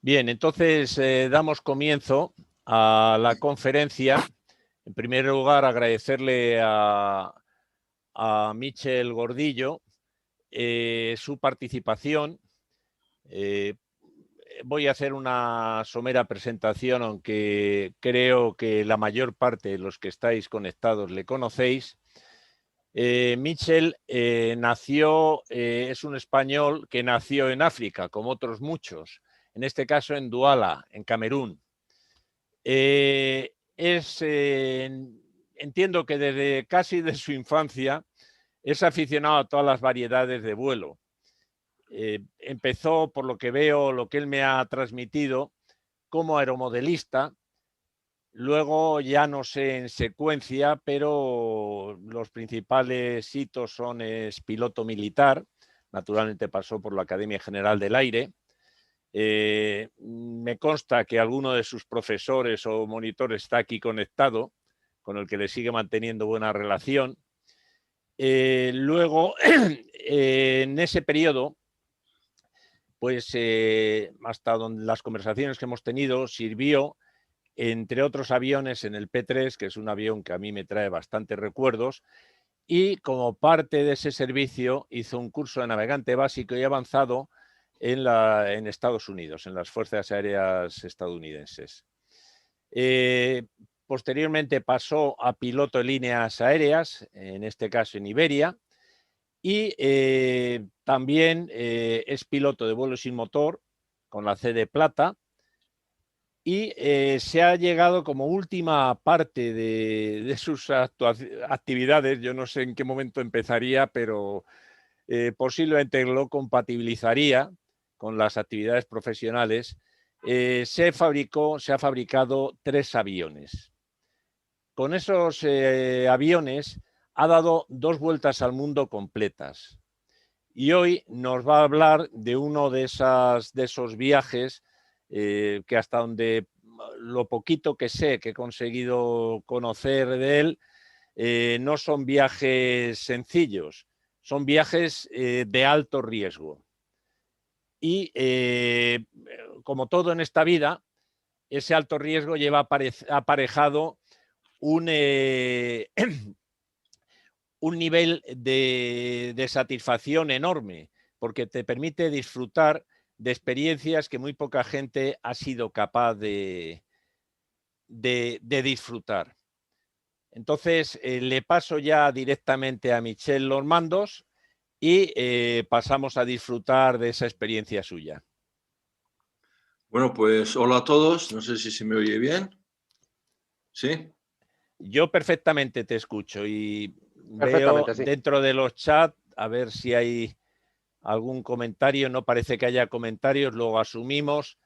Bien, entonces damos comienzo a la conferencia. En primer lugar, agradecerle a Michel Gordillo su participación. Voy a hacer una somera presentación, aunque creo que la mayor parte de los que estáis conectados le conocéis. Michel es un español que nació en África, como otros muchos, en este caso en Duala, en Camerún. Entiendo que desde casi de su infancia es aficionado a todas las variedades de vuelo. Empezó, por lo que veo, lo que él me ha transmitido, como aeromodelista. Luego ya no sé en secuencia, pero los principales hitos son es piloto militar. Naturalmente pasó por la Academia General del Aire. Me consta que alguno de sus profesores o monitores está aquí conectado, con el que le sigue manteniendo buena relación. Luego, en ese periodo, pues hasta donde las conversaciones que hemos tenido, sirvió, entre otros aviones, en el P-3, que es un avión que a mí me trae bastantes recuerdos, y como parte de ese servicio hizo un curso de navegante básico y avanzado en Estados Unidos, en las Fuerzas Aéreas estadounidenses. Posteriormente pasó a piloto de líneas aéreas, en este caso en Iberia, y también es piloto de vuelo sin motor con la C de plata, y se ha llegado como última parte de sus actividades, yo no sé en qué momento empezaría, pero posiblemente lo compatibilizaría con las actividades profesionales. Se ha fabricado 3 aviones. Con esos aviones ha dado 2 vueltas al mundo completas. Y hoy nos va a hablar de uno de esos viajes que hasta donde lo poquito que sé, que he conseguido conocer de él, no son viajes sencillos, son viajes de alto riesgo. Y como todo en esta vida, ese alto riesgo lleva aparejado un nivel de satisfacción enorme, porque te permite disfrutar de experiencias que muy poca gente ha sido capaz de disfrutar. Entonces, le paso ya directamente a Michel los mandos y pasamos a disfrutar de esa experiencia suya. Bueno, pues hola a todos. No sé si se me oye bien. ¿Sí? Yo perfectamente te escucho y veo Sí. dentro de los chats a ver si hay algún comentario. No parece que haya comentarios, luego asumimos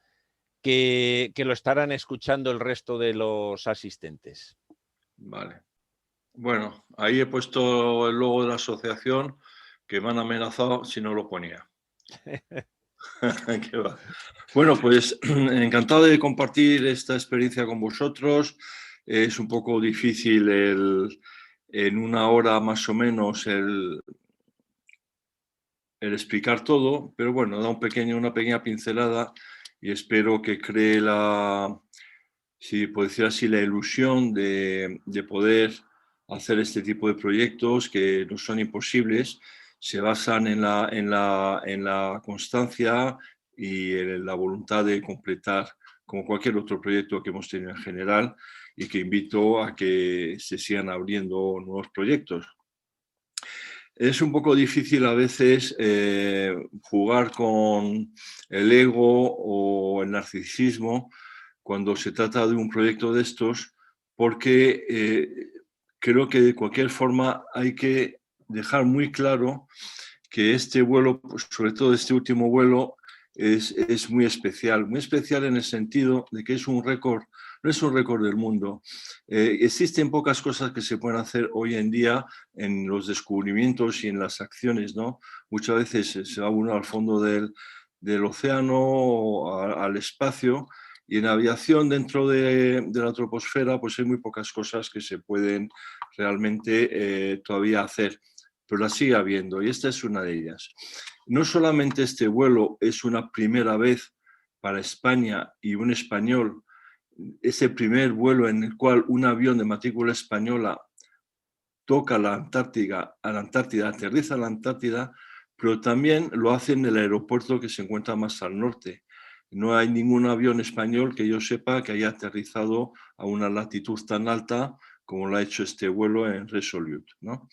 que lo estarán escuchando el resto de los asistentes. Vale. Bueno, ahí he puesto el logo de la asociación, que me han amenazado si no lo ponía. ¿Qué va? Bueno, pues encantado de compartir esta experiencia con vosotros. Es un poco difícil en una hora más o menos el explicar todo, pero bueno, da una pequeña pincelada y espero que cree si puedo decir así, la ilusión de poder hacer este tipo de proyectos que no son imposibles, se basan en la constancia y en la voluntad de completar, como cualquier otro proyecto que hemos tenido en general, y que invito a que se sigan abriendo nuevos proyectos. Es un poco difícil a veces jugar con el ego o el narcisismo cuando se trata de un proyecto de estos, porque creo que de cualquier forma hay que dejar muy claro que este vuelo, pues, sobre todo este último vuelo, es muy especial en el sentido de que es un récord, no es un récord del mundo. Existen pocas cosas que se pueden hacer hoy en día en los descubrimientos y en las acciones, ¿no? Muchas veces se va uno al fondo del océano, al espacio, y en aviación dentro de la troposfera pues hay muy pocas cosas que se pueden realmente todavía hacer, pero las sigue habiendo y esta es una de ellas. No solamente este vuelo es una primera vez para España y un español, ese primer vuelo en el cual un avión de matrícula española toca la Antártida, aterriza en la Antártida, pero también lo hace en el aeropuerto que se encuentra más al norte. No hay ningún avión español que yo sepa que haya aterrizado a una latitud tan alta como lo ha hecho este vuelo en Resolute, ¿no?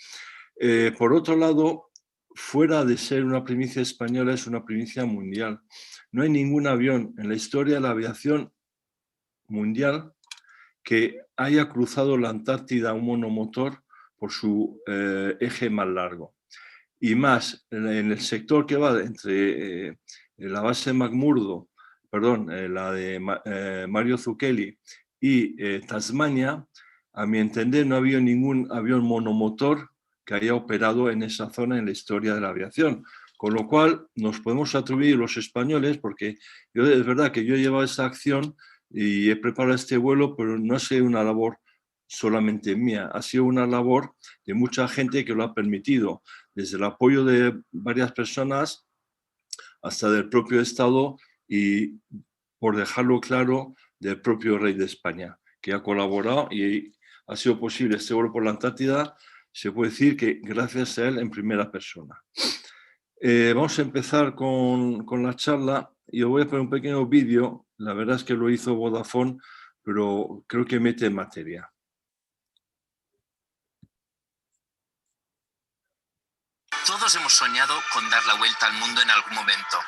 Por otro lado, fuera de ser una primicia española, es una primicia mundial. No hay ningún avión en la historia de la aviación mundial que haya cruzado la Antártida un monomotor por su eje más largo. Y más en el sector que va entre la base McMurdo, perdón, la de Mario Zucchelli y Tasmania, a mi entender no ha habido ningún avión monomotor que haya operado en esa zona en la historia de la aviación. Con lo cual nos podemos atribuir los españoles, porque es verdad que yo he llevado esa acción y he preparado este vuelo, pero no ha sido una labor solamente mía, ha sido una labor de mucha gente que lo ha permitido, desde el apoyo de varias personas hasta del propio Estado y, por dejarlo claro, del propio rey de España, que ha colaborado y ha sido posible este vuelo por la Antártida, se puede decir que gracias a él en primera persona. Vamos a empezar con la charla y os voy a poner un pequeño vídeo. La verdad es que lo hizo Vodafone, pero creo que mete en materia. Todos hemos soñado con dar la vuelta al mundo en algún momento.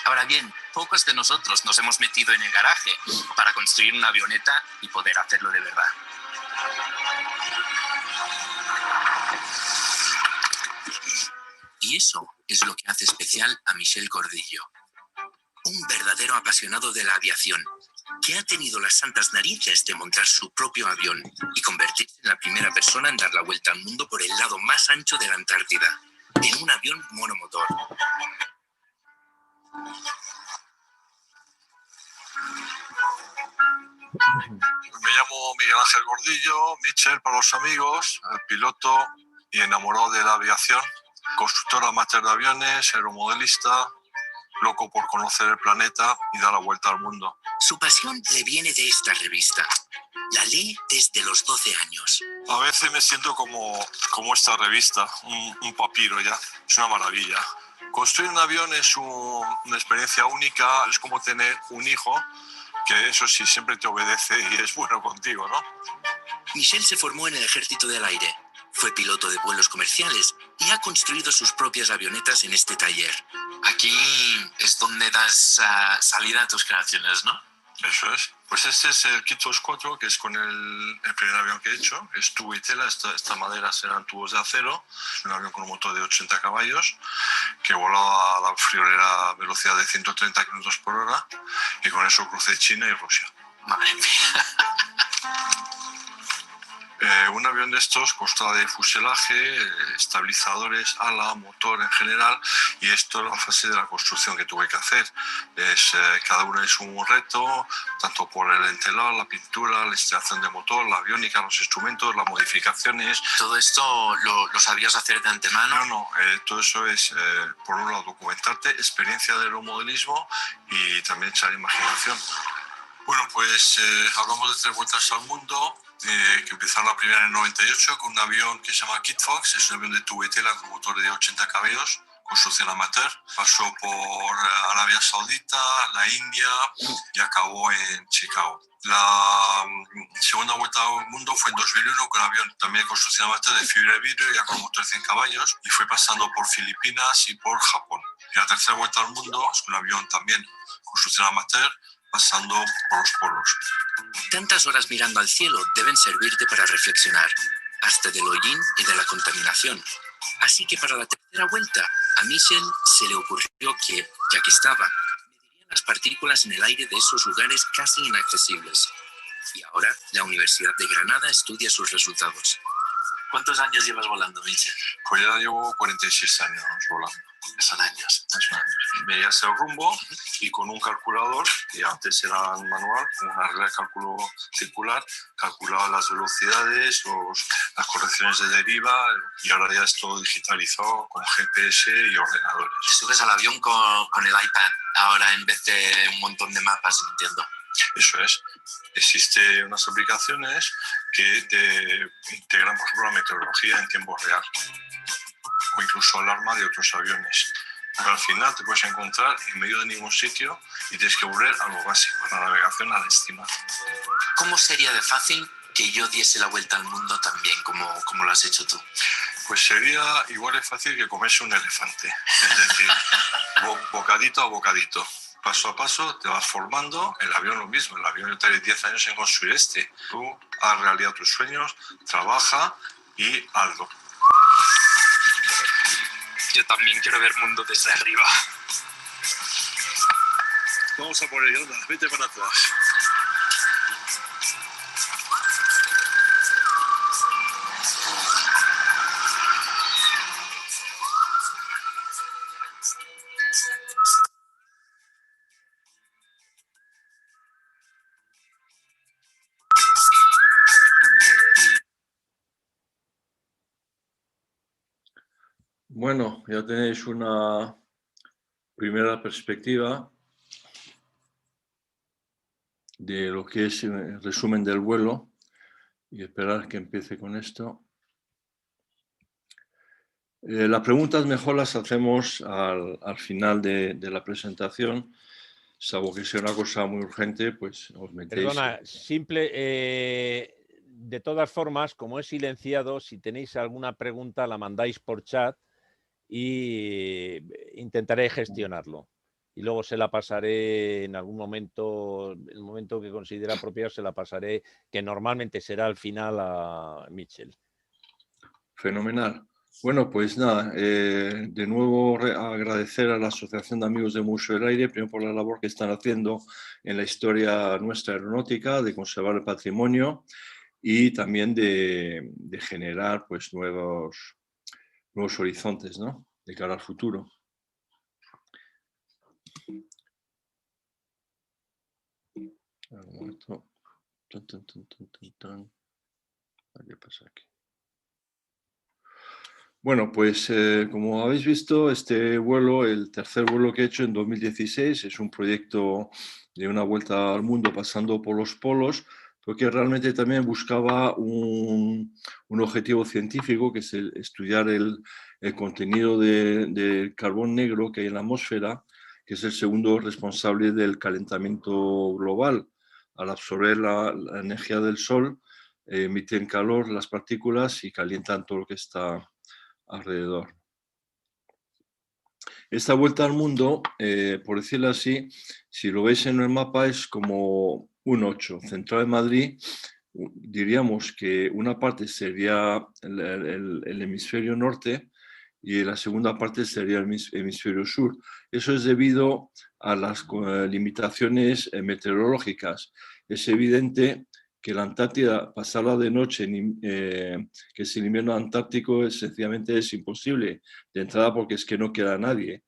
Ahora bien, pocos de nosotros nos hemos metido en el garaje para construir una avioneta y poder hacerlo de verdad. Y eso es lo que hace especial a Michel Gordillo. Un verdadero apasionado de la aviación, que ha tenido las santas narices de montar su propio avión y convertirse en la primera persona en dar la vuelta al mundo por el lado más ancho de la Antártida, en un avión monomotor. Me llamo Miguel Ángel Gordillo, Michel para los amigos, piloto y enamorado de la aviación, constructor amateur de aviones, aeromodelista, loco por conocer el planeta y dar la vuelta al mundo. Su pasión le viene de esta revista. La lee desde los 12 años. A veces me siento como esta revista, un papiro ya, es una maravilla. Construir un avión es una experiencia única, es como tener un hijo que eso sí, siempre te obedece y es bueno contigo, ¿no? Michel se formó en el Ejército del Aire, fue piloto de vuelos comerciales y ha construido sus propias avionetas en este taller. Aquí es donde das salida a tus creaciones, ¿no? Eso es. Pues este es el Kitfox 4, que es con el primer avión que he hecho. Es tubo y tela, esta madera serán tubos de acero. Es un avión con un motor de 80 caballos que volaba a la friolera velocidad de 130 km por hora y con eso crucé China y Rusia. Madre mía. Un avión de estos consta de fuselaje, estabilizadores, ala, motor en general, y esto es la fase de la construcción que tuve que hacer. Cada uno es un reto, tanto por el entelado, la pintura, la instalación de motor, la aviónica, los instrumentos, las modificaciones. ¿Todo esto lo sabías hacer de antemano? No, todo eso es, por un lado, documentarte, experiencia de aeromodelismo y también echar imaginación. Bueno, pues hablamos de 3 vueltas al mundo. Que empezaron la primera en el 98 con un avión que se llama Kitfox, es un avión de tubo y tela con motor de 80 caballos, construcción amateur. Pasó por Arabia Saudita, la India y acabó en Chicago. La segunda vuelta al mundo fue en 2001 con un avión también de construcción amateur de fibra de vidrio, ya con motor de 100 caballos, y fue pasando por Filipinas y por Japón. Y la tercera vuelta al mundo es un avión también construcción amateur, pasando por los polos. Tantas horas mirando al cielo deben servirte para reflexionar, hasta del hollín y de la contaminación. Así que para la tercera vuelta, a Michel se le ocurrió que, ya que estaba, medirían las partículas en el aire de esos lugares casi inaccesibles. Y ahora la Universidad de Granada estudia sus resultados. ¿Cuántos años llevas volando, Michel? Pues ya llevo 46 años volando. Son años. Veías el rumbo y con un calculador, que antes era manual, con una regla de cálculo circular, calculaba las velocidades, las correcciones de deriva, y ahora ya es todo digitalizado con GPS y ordenadores. Te subes al avión con el iPad ahora en vez de un montón de mapas, entiendo. Eso es. Existen unas aplicaciones que te integran, por ejemplo, la meteorología en tiempo real o incluso alarma de otros aviones. Pero al final te puedes encontrar en medio de ningún sitio y tienes que volver a lo básico, a la navegación al estimar. ¿Cómo sería de fácil que yo diese la vuelta al mundo también, como lo has hecho tú? Pues sería igual de fácil que comerse un elefante. Es decir, bocadito a bocadito. Paso a paso te vas formando. El avión lo mismo. El avión tarda 10 años en construir este. Tú haz realidad tus sueños, trabaja y hazlo. Yo también quiero ver mundo desde arriba. Vamos a por ello, anda, vete para atrás. Bueno, ya tenéis una primera perspectiva de lo que es el resumen del vuelo y esperar que empiece con esto. Las preguntas mejor las hacemos al final de la presentación, salvo que sea una cosa muy urgente, pues os metéis. Perdona, de todas formas, como es silenciado, si tenéis alguna pregunta la mandáis por chat y intentaré gestionarlo. Y luego se la pasaré en algún momento, en el momento que considere apropiado, se la pasaré, que normalmente será al final, a Michel. Fenomenal. Bueno, pues nada, de nuevo agradecer a la Asociación de Amigos del Museo del Aire, primero por la labor que están haciendo en la historia nuestra aeronáutica, de conservar el patrimonio y también de generar pues, nuevos horizontes, ¿no?, de cara al futuro. Un momento. ¿Qué pasa aquí? Bueno, pues como habéis visto, este vuelo, el tercer vuelo que he hecho en 2016, es un proyecto de una vuelta al mundo pasando por los polos, porque realmente también buscaba un objetivo científico, que es estudiar el contenido de carbón negro que hay en la atmósfera, que es el segundo responsable del calentamiento global. Al absorber la energía del sol, emiten calor las partículas y calientan todo lo que está alrededor. Esta vuelta al mundo, por decirlo así, si lo veis en el mapa, es como un 8. Centrado en Madrid, diríamos que una parte sería el hemisferio norte y la segunda parte sería el hemisferio sur. Eso es debido a las limitaciones meteorológicas. Es evidente que la Antártida, pasarla de noche, que es el invierno antártico, sencillamente es imposible de entrada, porque es que no queda nadie.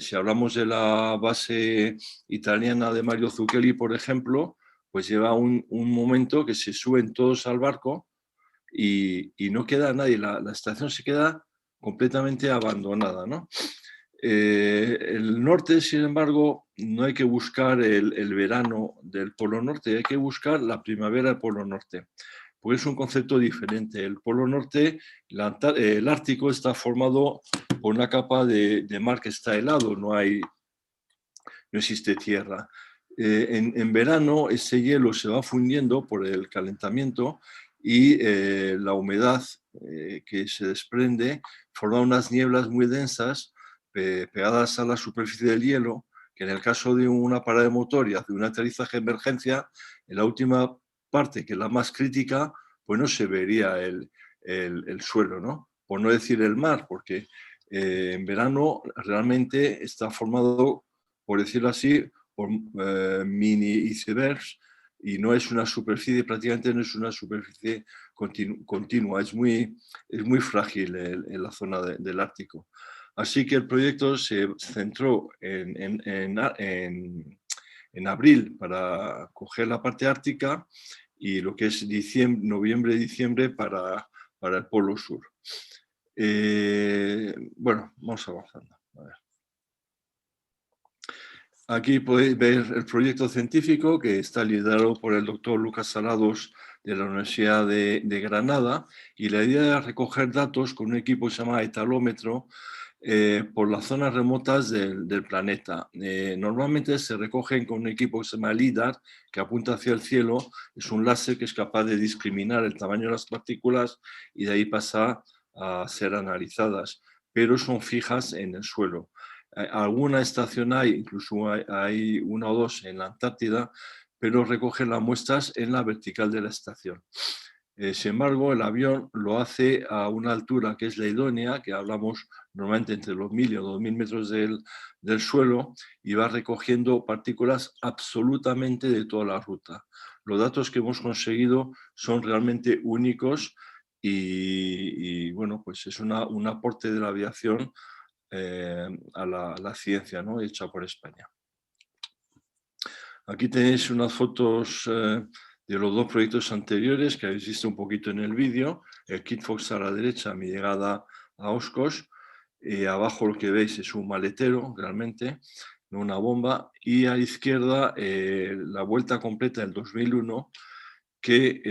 Si hablamos de la base italiana de Mario Zucchelli, por ejemplo, pues lleva un momento que se suben todos al barco y no queda nadie. La estación se queda completamente abandonada, ¿no? El norte, sin embargo, no hay que buscar el verano del Polo Norte, hay que buscar la primavera del Polo Norte, porque es un concepto diferente. El Polo Norte, el Ártico, está formado por una capa de mar que está helado, no existe tierra. En verano ese hielo se va fundiendo por el calentamiento y la humedad que se desprende forma unas nieblas muy densas pegadas a la superficie del hielo, que en el caso de una parada de motor y de un aterrizaje de emergencia, en la última parte, que es la más crítica, pues no se vería el suelo, ¿no? Por no decir el mar, porque en verano realmente está formado, por decirlo así, por mini icebergs, y no es una superficie, prácticamente no es una superficie continua, es muy frágil en la zona del Ártico. Así que el proyecto se centró en abril para coger la parte ártica y lo que es noviembre, diciembre para el Polo Sur. Bueno, vamos avanzando. A ver. Aquí podéis ver el proyecto científico que está liderado por el doctor Lucas Salados de la Universidad de Granada, y la idea es recoger datos con un equipo que se llama etalómetro por las zonas remotas del planeta. Normalmente se recogen con un equipo que se llama LIDAR, que apunta hacia el cielo. Es un láser que es capaz de discriminar el tamaño de las partículas y de ahí pasa a ser analizadas, pero son fijas en el suelo. Alguna estación hay, incluso hay una o dos en la Antártida, pero recogen las muestras en la vertical de la estación. Sin embargo, el avión lo hace a una altura que es la idónea, que hablamos normalmente entre los 1000 y los 2000 metros del suelo, y va recogiendo partículas absolutamente de toda la ruta. Los datos que hemos conseguido son realmente únicos y bueno, pues es un aporte de la aviación a la ciencia, ¿no?, hecha por España. Aquí tenéis unas fotos de los dos proyectos anteriores que habéis visto un poquito en el vídeo. El Kit Fox a la derecha, mi llegada a Oshkosh. Abajo lo que veis es un maletero, realmente, una bomba. Y a la izquierda la vuelta completa del 2001, que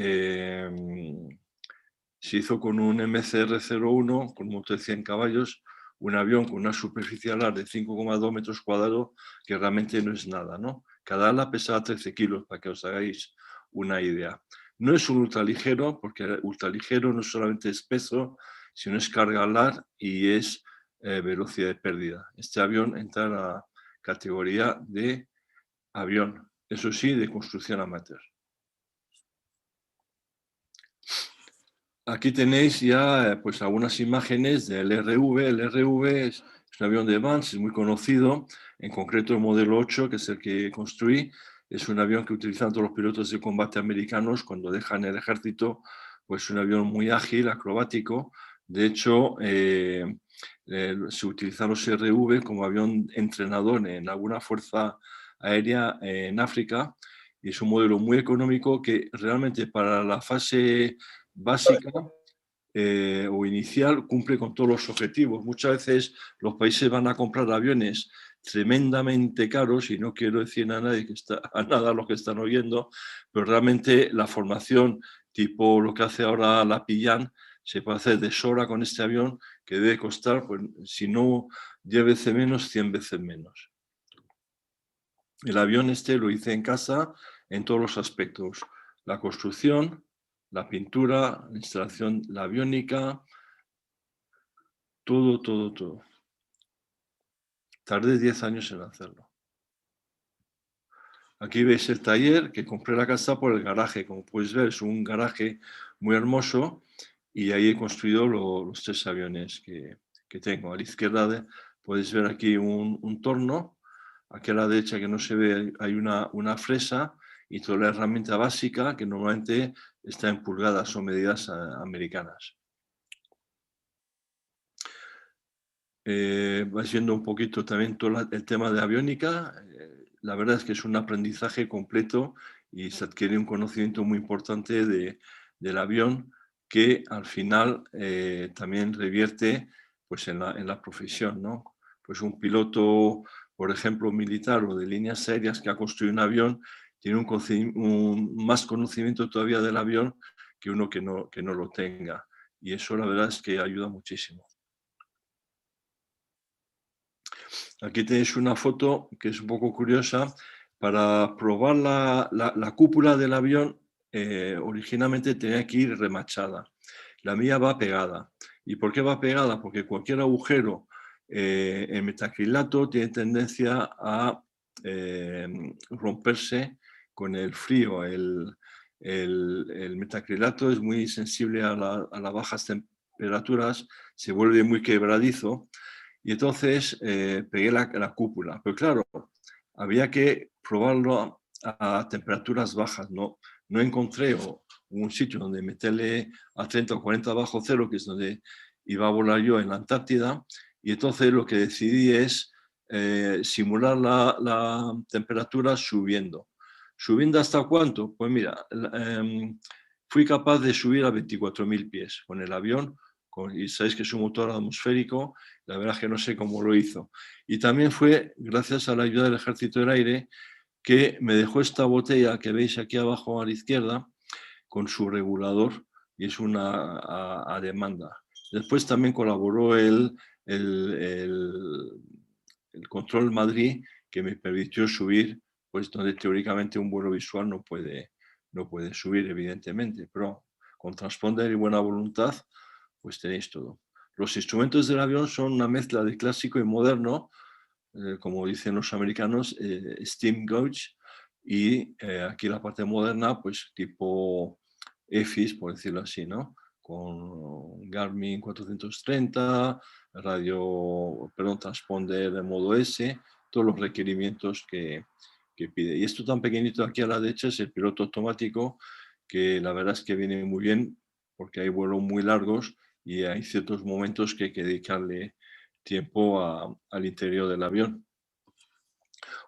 se hizo con un MCR-01 con motor de 100 caballos, un avión con una superficie alar de 5,2 metros cuadrados, que realmente no es nada, ¿no? Cada ala pesaba 13 kilos, para que os hagáis una idea. No es un ultraligero, porque el ultraligero no solamente es peso, sino es carga alar y es velocidad de pérdida. Este avión entra en la categoría de avión, eso sí, de construcción amateur. Aquí tenéis ya pues algunas imágenes del RV. El RV es un avión de Vance, es muy conocido, en concreto el modelo 8, que es el que construí. Es un avión que utilizan todos los pilotos de combate americanos cuando dejan el ejército, pues un avión muy ágil, acrobático. De hecho, se utilizan los RV como avión entrenador en alguna fuerza aérea en África, y es un modelo muy económico que realmente para la fase básica o inicial cumple con todos los objetivos. Muchas veces los países van a comprar aviones tremendamente caros, y no quiero decir a nadie a nada a los que están oyendo, pero realmente la formación tipo lo que hace ahora la Pillan se puede hacer de sobra con este avión, que debe costar, pues, si no 10 veces menos, 100 veces menos. El avión este lo hice en casa en todos los aspectos: la construcción, la pintura, la instalación, la aviónica, todo. Tardé 10 años en hacerlo. Aquí veis el taller, que compré la casa por el garaje. Como puedes ver, es un garaje muy hermoso, y ahí he construido los 3 aviones que tengo. A la izquierda podéis ver aquí un torno. Aquí a la derecha, que no se ve, hay una fresa y toda la herramienta básica, que normalmente está en pulgadas o medidas americanas. Vais viendo un poquito también todo el tema de aviónica. La verdad es que es un aprendizaje completo y se adquiere un conocimiento muy importante del avión, que al final también revierte pues en la profesión, ¿no? Pues un piloto, por ejemplo, militar o de líneas aéreas que ha construido un avión, tiene más conocimiento todavía del avión que uno que no lo tenga. Y eso la verdad es que ayuda muchísimo. Aquí tenéis una foto que es un poco curiosa. Para probar la cúpula del avión, originalmente tenía que ir remachada. La mía va pegada. ¿Y por qué va pegada? Porque cualquier agujero en metacrilato tiene tendencia a romperse con el frío. El metacrilato es muy sensible a las bajas temperaturas, se vuelve muy quebradizo. Y entonces pegué la cúpula. Pero claro, había que probarlo a temperaturas bajas. No encontré un sitio donde meterle a 30 o 40 bajo cero, que es donde iba a volar yo en la Antártida, y entonces lo que decidí es simular la temperatura subiendo. ¿Subiendo hasta cuánto? Pues mira, fui capaz de subir a 24.000 pies con el avión, y sabéis que es un motor atmosférico, la verdad es que no sé cómo lo hizo. Y también fue gracias a la ayuda del Ejército del Aire, que me dejó esta botella que veis aquí abajo a la izquierda con su regulador, y es una a demanda. Después también colaboró el Control Madrid, que me permitió subir, pues donde teóricamente un vuelo visual no puede subir, evidentemente, pero con transponder y buena voluntad, pues tenéis todo. Los instrumentos del avión son una mezcla de clásico y moderno, como dicen los americanos, steam gauge, y aquí la parte moderna, pues tipo EFIS, por decirlo así, ¿no? Con Garmin 430, transponder de modo S, todos los requerimientos que pide. Y esto tan pequeñito aquí a la derecha es el piloto automático, que la verdad es que viene muy bien porque hay vuelos muy largos y hay ciertos momentos que hay que dedicarle tiempo al interior del avión.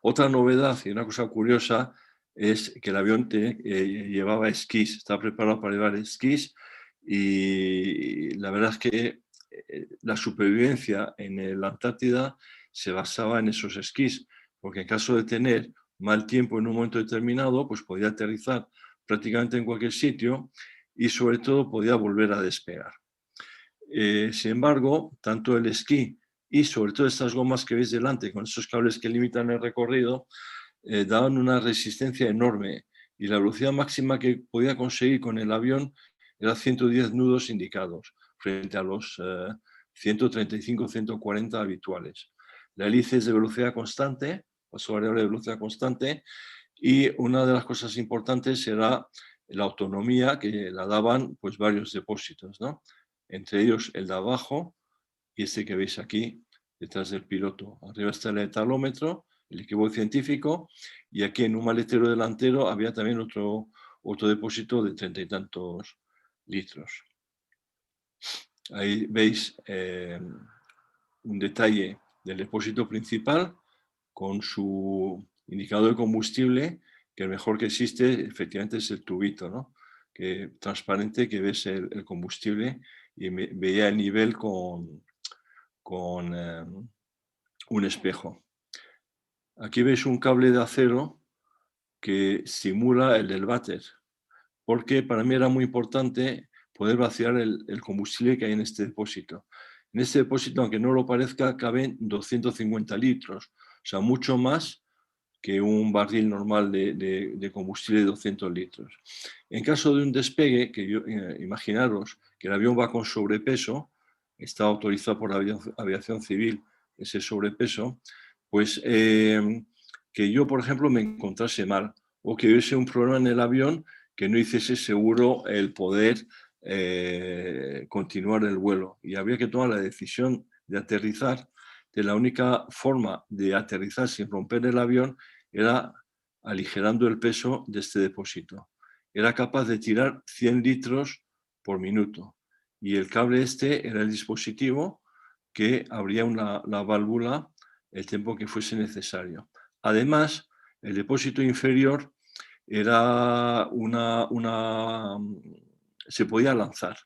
Otra novedad y una cosa curiosa es que el avión llevaba esquís, está preparado para llevar esquís, y la verdad es que la supervivencia en la Antártida se basaba en esos esquís, porque en caso de tener mal tiempo en un momento determinado, pues podía aterrizar prácticamente en cualquier sitio y sobre todo podía volver a despegar. Sin embargo, tanto el esquí y sobre todo estas gomas que veis delante, con esos cables que limitan el recorrido, daban una resistencia enorme, y la velocidad máxima que podía conseguir con el avión era 110 nudos indicados, frente a los 135-140 habituales. La hélice es de velocidad constante, paso variable de velocidad constante, y una de las cosas importantes era la autonomía, que la daban pues varios depósitos, ¿no? Entre ellos el de abajo y este que veis aquí detrás del piloto. Arriba está el etalómetro, el equipo científico, y aquí en un maletero delantero había también otro depósito de 30 y tantos litros. Ahí veis un detalle del depósito principal con su indicador de combustible, que el mejor que existe efectivamente es el tubito, ¿no? Que transparente, que ves el combustible, y veía el nivel con un espejo. Aquí veis un cable de acero que simula el del váter, porque para mí era muy importante poder vaciar el combustible que hay en este depósito. En este depósito, aunque no lo parezca, caben 250 litros, o sea, mucho más que un barril normal de combustible de 200 litros. En caso de un despegue, que imaginaros que el avión va con sobrepeso, está autorizado por la aviación civil ese sobrepeso, pues que yo, por ejemplo, me encontrase mal, o que hubiese un problema en el avión que no hiciese seguro el poder continuar el vuelo. Y habría que tomar la decisión de aterrizar. De la única forma de aterrizar sin romper el avión era aligerando el peso de este depósito. Era capaz de tirar 100 litros por minuto, y el cable este era el dispositivo que abría la válvula el tiempo que fuese necesario. Además, el depósito inferior era se podía lanzar.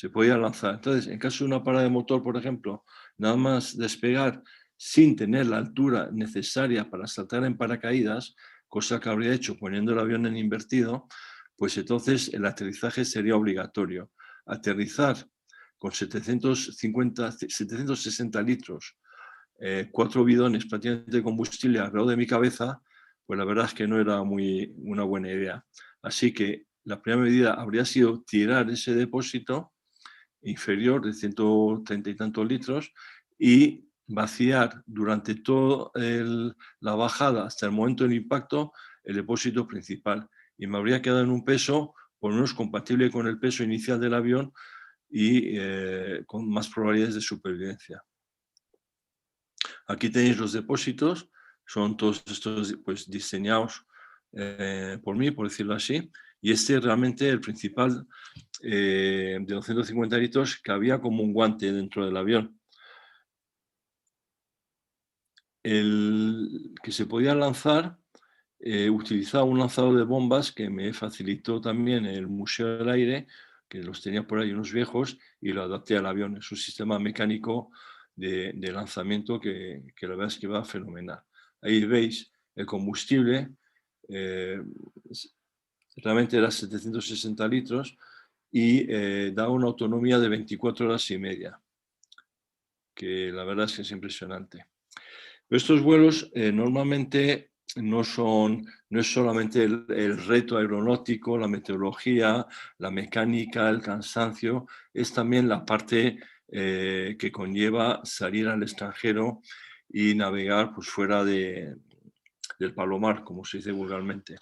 Entonces, en caso de una parada de motor, por ejemplo, nada más despegar sin tener la altura necesaria para saltar en paracaídas, cosa que habría hecho poniendo el avión en invertido, pues entonces el aterrizaje sería obligatorio. Aterrizar con 760 litros, 4 bidones prácticamente de combustible alrededor de mi cabeza, pues la verdad es que no era una buena idea. Así que la primera medida habría sido tirar ese depósito inferior de 130 y tantos litros y vaciar durante toda la bajada hasta el momento del impacto el depósito principal, y me habría quedado en un peso por lo menos compatible con el peso inicial del avión y con más probabilidades de supervivencia. Aquí tenéis los depósitos, son todos estos pues diseñados por mí, por decirlo así, y este realmente el principal de 250 litros cabía como un guante dentro del avión. El que se podía lanzar, utilizaba un lanzador de bombas que me facilitó también el Museo del Aire, que los tenía por ahí unos viejos, y lo adapté al avión. Es un sistema mecánico de lanzamiento que la verdad es que va fenomenal. Ahí veis el combustible, realmente era 760 litros y da una autonomía de 24 horas y media, que la verdad es que es impresionante. Pero estos vuelos normalmente no es solamente el reto aeronáutico, la meteorología, la mecánica, el cansancio, es también la parte que conlleva salir al extranjero y navegar pues, fuera del palomar, como se dice vulgarmente.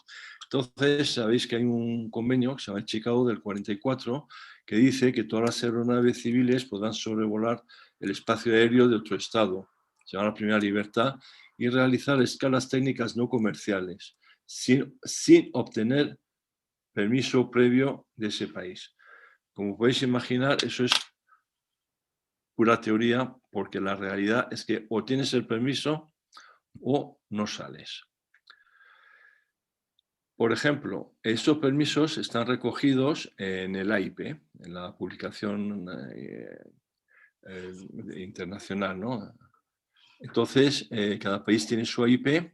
Entonces, sabéis que hay un convenio que se llama Chicago del 44 que dice que todas las aeronaves civiles podrán sobrevolar el espacio aéreo de otro estado, se llama la primera libertad, y realizar escalas técnicas no comerciales sin obtener permiso previo de ese país. Como podéis imaginar, eso es pura teoría, porque la realidad es que o tienes el permiso o no sales. Por ejemplo, estos permisos están recogidos en el AIP, en la publicación internacional, ¿no? Entonces, cada país tiene su AIP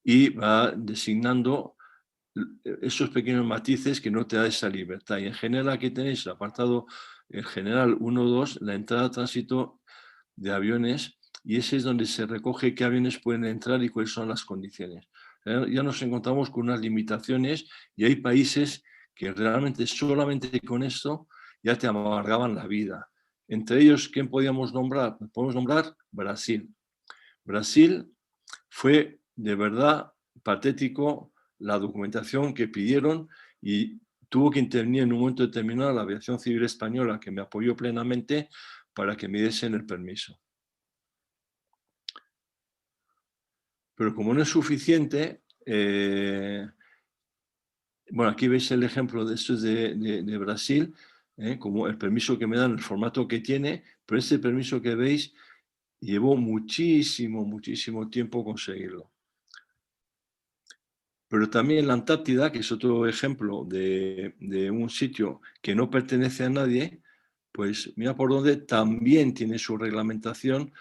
y va designando esos pequeños matices que no te da esa libertad. Y en general aquí tenéis el apartado general 1.2, la entrada a tránsito de aviones, y ese es donde se recoge qué aviones pueden entrar y cuáles son las condiciones. Ya nos encontramos con unas limitaciones y hay países que realmente solamente con esto ya te amargaban la vida. Entre ellos, ¿quién podíamos nombrar? Podemos nombrar Brasil. Brasil fue de verdad patético la documentación que pidieron y tuvo que intervenir en un momento determinado la aviación civil española, que me apoyó plenamente para que me diesen el permiso. Pero como no es suficiente, bueno, aquí veis el ejemplo de esto es de Brasil, como el permiso que me dan, el formato que tiene, pero este permiso que veis llevó muchísimo tiempo conseguirlo. Pero también la Antártida, que es otro ejemplo de un sitio que no pertenece a nadie, pues mira por dónde también tiene su reglamentación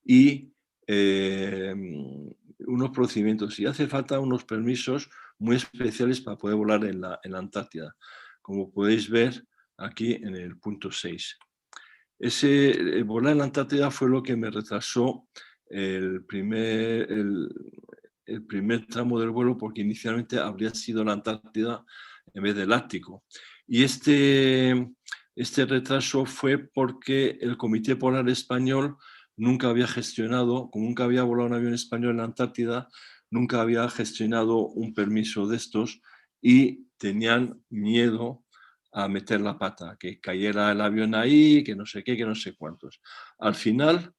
y unos procedimientos. Y hace falta unos permisos muy especiales para poder volar en la Antártida, como podéis ver aquí en el punto 6. Volar en la Antártida fue lo que me retrasó el primer tramo del vuelo, porque inicialmente habría sido la Antártida en vez del Ártico. Y este retraso fue porque el Comité Polar Español nunca había gestionado, como nunca había volado un avión español en la Antártida, nunca había gestionado un permiso de estos y tenían miedo a meter la pata, que cayera el avión ahí, que no sé qué, que no sé cuántos. Al final,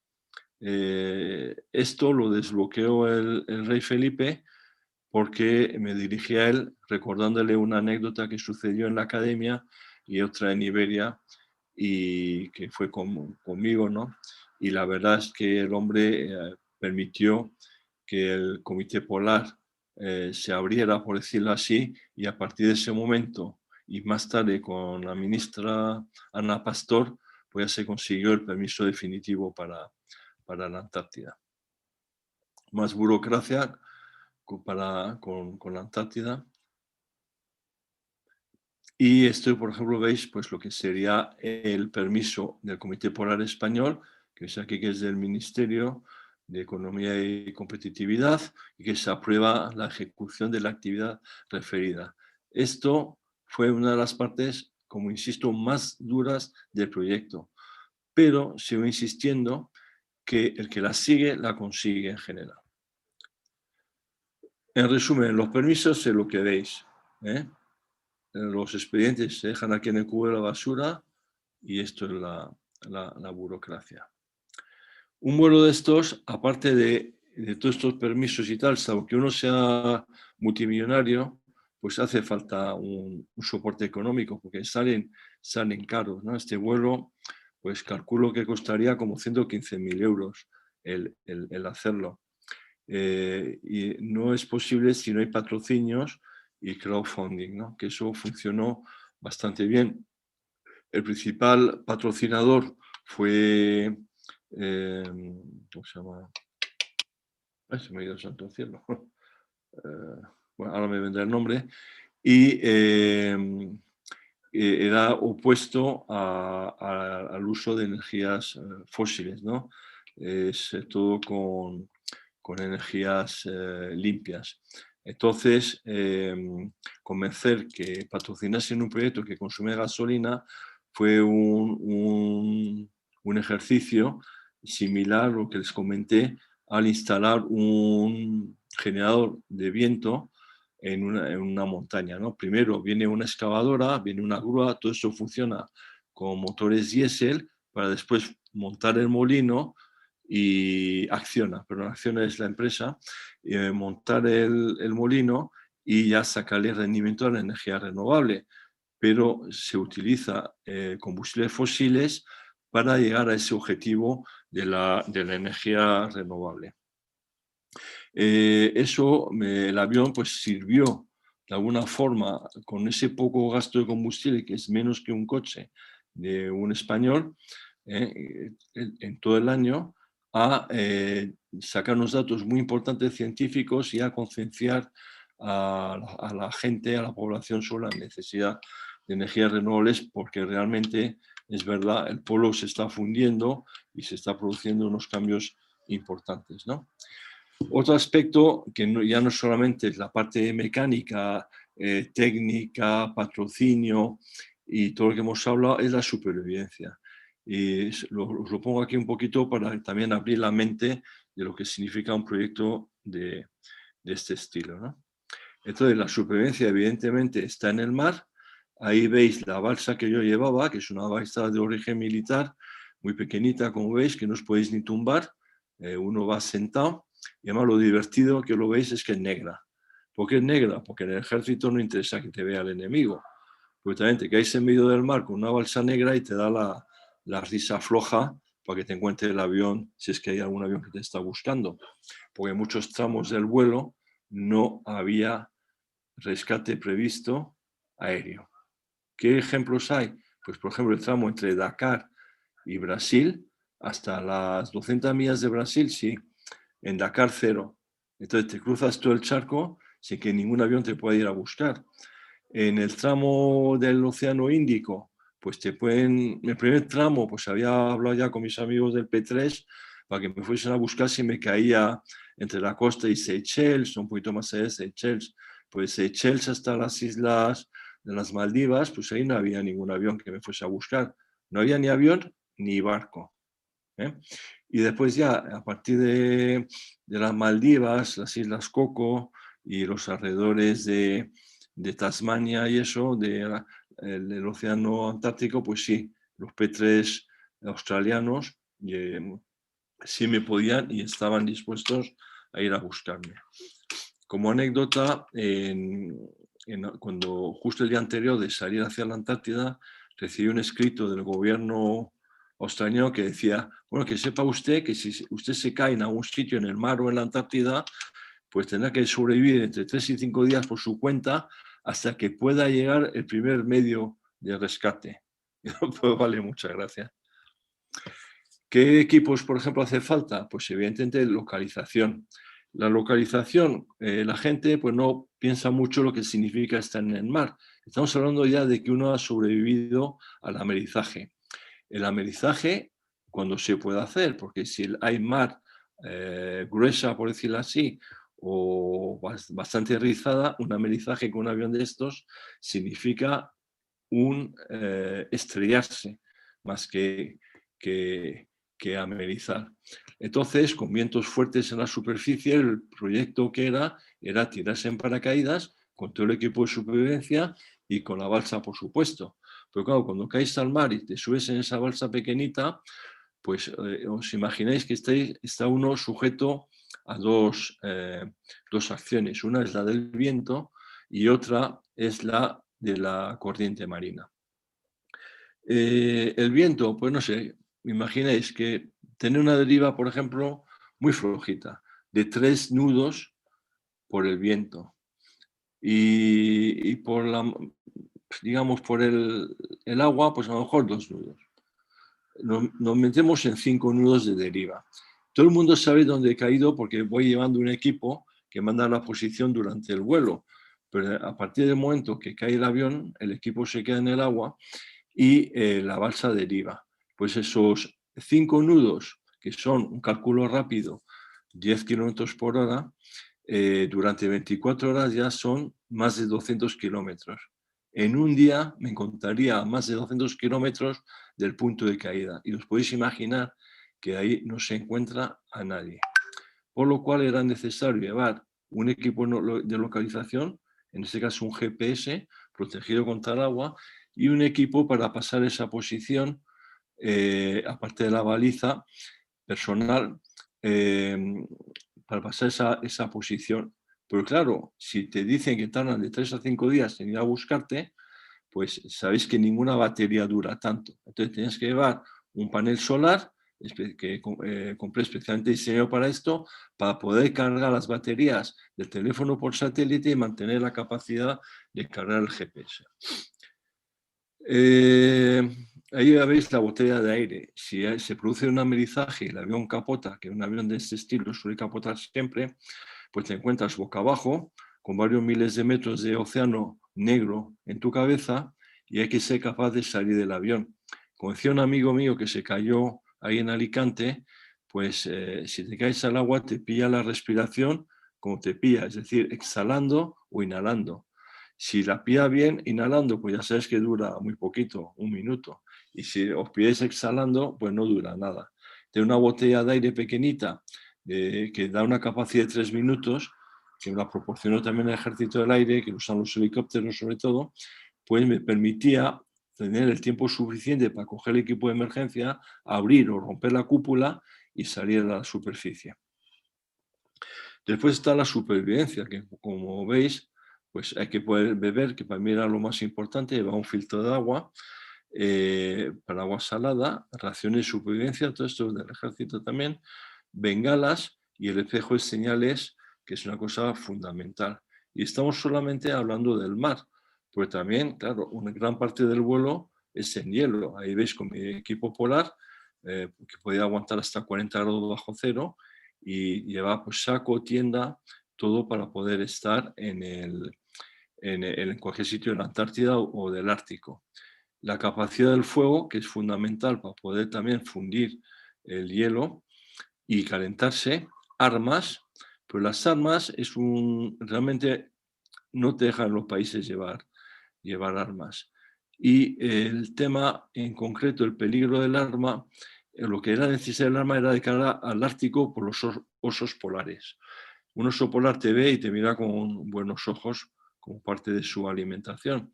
esto lo desbloqueó el rey Felipe, porque me dirigí a él recordándole una anécdota que sucedió en la academia y otra en Iberia, y que fue conmigo, ¿no? Y la verdad es que el hombre permitió que el Comité Polar se abriera, por decirlo así, y a partir de ese momento y más tarde con la ministra Ana Pastor, pues ya se consiguió el permiso definitivo para la Antártida. Más burocracia con la Antártida. Y esto, por ejemplo, veis pues lo que sería el permiso del Comité Polar Español, que es aquí, que es del Ministerio de Economía y Competitividad, y que se aprueba la ejecución de la actividad referida. Esto fue una de las partes, como insisto, más duras del proyecto, pero sigo insistiendo que el que la sigue, la consigue en general. En resumen, los permisos es lo que veis, los expedientes se dejan aquí en el cubo de la basura y esto es la burocracia. Un vuelo de estos, aparte de todos estos permisos y tal, salvo que uno sea multimillonario, pues hace falta un soporte económico, porque salen caros, ¿no? Este vuelo, pues calculo que costaría como 115.000 euros el hacerlo. Y no es posible si no hay patrocinios y crowdfunding, ¿no? Que eso funcionó bastante bien. El principal patrocinador fue, ¿cómo se llama? Ay, se me ha ido el santo al cielo. Bueno, ahora me vendrá el nombre. Y era opuesto al uso de energías fósiles, ¿no? Es todo con energías limpias. Entonces, convencer que patrocinasen un proyecto que consume gasolina fue un ejercicio similar a lo que les comenté al instalar un generador de viento en una montaña, ¿no? Primero viene una excavadora, viene una grúa, todo eso funciona con motores diésel para después montar el molino y Acciona es la empresa, montar el molino y ya sacarle rendimiento a la energía renovable, pero se utiliza combustibles fósiles para llegar a ese objetivo de la energía renovable. El avión pues sirvió de alguna forma con ese poco gasto de combustible, que es menos que un coche de un español, en todo el año, a sacar unos datos muy importantes científicos y a concienciar a la gente, a la población sobre la necesidad de energías renovables, porque realmente es verdad, el polo se está fundiendo y se está produciendo unos cambios importantes, ¿no? Otro aspecto que ya no solamente es la parte mecánica, técnica, patrocinio y todo lo que hemos hablado, es la supervivencia. Y os lo pongo aquí un poquito para también abrir la mente de lo que significa un proyecto de este estilo, ¿no? Entonces, la supervivencia evidentemente está en el mar. Ahí veis la balsa que yo llevaba, que es una balsa de origen militar, muy pequeñita, como veis, que no os podéis ni tumbar. Uno va sentado. Y además lo divertido que lo veis es que es negra. ¿Por qué es negra? Porque en el ejército no interesa que te vea el enemigo. Porque también te caes en medio del mar con una balsa negra y te da la risa floja para que te encuentre el avión, si es que hay algún avión que te está buscando. Porque en muchos tramos del vuelo no había rescate previsto aéreo. ¿Qué ejemplos hay? Pues por ejemplo el tramo entre Dakar y Brasil, hasta las 200 millas de Brasil, sí. En Dakar 0. Entonces te cruzas todo el charco sin que ningún avión te pueda ir a buscar. En el tramo del Océano Índico, pues te pueden... En el primer tramo, pues había hablado ya con mis amigos del P3 para que me fuesen a buscar si me caía entre la costa y Seychelles, un poquito más allá de Seychelles. Pues Seychelles hasta las islas de las Maldivas, pues ahí no había ningún avión que me fuese a buscar. No había ni avión ni barco. Y después ya, a partir de las Maldivas, las Islas Coco y los alrededores de Tasmania y eso, del Océano Antártico, pues sí, los P3 australianos sí me podían y estaban dispuestos a ir a buscarme. Como anécdota, cuando justo el día anterior de salir hacia la Antártida, recibí un escrito del gobierno australiano que decía, bueno, que sepa usted que si usted se cae en algún sitio en el mar o en la Antártida, pues tendrá que sobrevivir entre 3 y 5 días por su cuenta hasta que pueda llegar el primer medio de rescate. Pues vale, muchas gracias. ¿Qué equipos, por ejemplo, hace falta? Pues evidentemente localización. La localización, la gente pues no piensa mucho lo que significa estar en el mar. Estamos hablando ya de que uno ha sobrevivido al amerizaje. El amerizaje, cuando se puede hacer, porque si hay mar gruesa, por decirlo así, o bastante rizada, un amerizaje con un avión de estos significa un estrellarse más que amerizar. Entonces, con vientos fuertes en la superficie, el proyecto que era tirarse en paracaídas con todo el equipo de supervivencia y con la balsa, por supuesto. Pero claro, cuando caes al mar y te subes en esa balsa pequeñita, pues os imagináis que está uno sujeto a dos acciones. Una es la del viento y otra es la de la corriente marina. El viento, pues no sé, imagináis que tener una deriva, por ejemplo, muy flojita, de 3 nudos por el viento y por la, digamos, por el agua, pues a lo mejor 2 nudos. Nos metemos en 5 nudos de deriva. Todo el mundo sabe dónde he caído porque voy llevando un equipo que manda la posición durante el vuelo, pero a partir del momento que cae el avión, el equipo se queda en el agua y la balsa deriva. Pues esos 5 nudos, que son un cálculo rápido, 10 kilómetros por hora, durante 24 horas ya son más de 200 kilómetros. En un día me encontraría a más de 200 kilómetros del punto de caída y os podéis imaginar que ahí no se encuentra a nadie. Por lo cual era necesario llevar un equipo de localización, en este caso un GPS protegido contra el agua, y un equipo para pasar esa posición, aparte de la baliza personal, para pasar esa posición. Pero claro, si te dicen que tardan de 3 a 5 días en ir a buscarte, pues sabéis que ninguna batería dura tanto. Entonces tienes que llevar un panel solar que compré especialmente diseñado para esto, para poder cargar las baterías del teléfono por satélite y mantener la capacidad de cargar el GPS. Ahí veis la botella de aire. Si se produce un amerizaje y el avión capota, que un avión de este estilo suele capotar siempre, pues te encuentras boca abajo con varios miles de metros de océano negro en tu cabeza y hay que ser capaz de salir del avión. Como decía un amigo mío que se cayó ahí en Alicante, pues si te caes al agua te pilla la respiración como te pilla, es decir, exhalando o inhalando. Si la pilla bien inhalando, pues ya sabes que dura muy poquito, 1 minuto. Y si os pilláis exhalando, pues no dura nada. De una botella de aire pequeñita que da una capacidad de 3 minutos, que me la proporcionó también el Ejército del Aire, que usan los helicópteros sobre todo, pues me permitía tener el tiempo suficiente para coger el equipo de emergencia, abrir o romper la cúpula y salir a la superficie. Después está la supervivencia, que como veis, pues hay que poder beber, que para mí era lo más importante, llevar un filtro de agua, para agua salada, raciones de supervivencia, todo esto del ejército también, bengalas y el espejo de señales, que es una cosa fundamental. Y estamos solamente hablando del mar, porque también, claro, una gran parte del vuelo es en hielo. Ahí veis con mi equipo polar, que podía aguantar hasta 40 grados bajo cero, y llevaba pues saco, tienda, todo para poder estar en cualquier sitio de la Antártida o del Ártico. La capacidad del fuego, que es fundamental para poder también fundir el hielo y calentarse, armas, pero las armas realmente no te dejan los países llevar armas. Y el tema en concreto, el peligro del arma, lo que era necesario el arma era de cara al Ártico por los osos polares. Un oso polar te ve y te mira con buenos ojos como parte de su alimentación.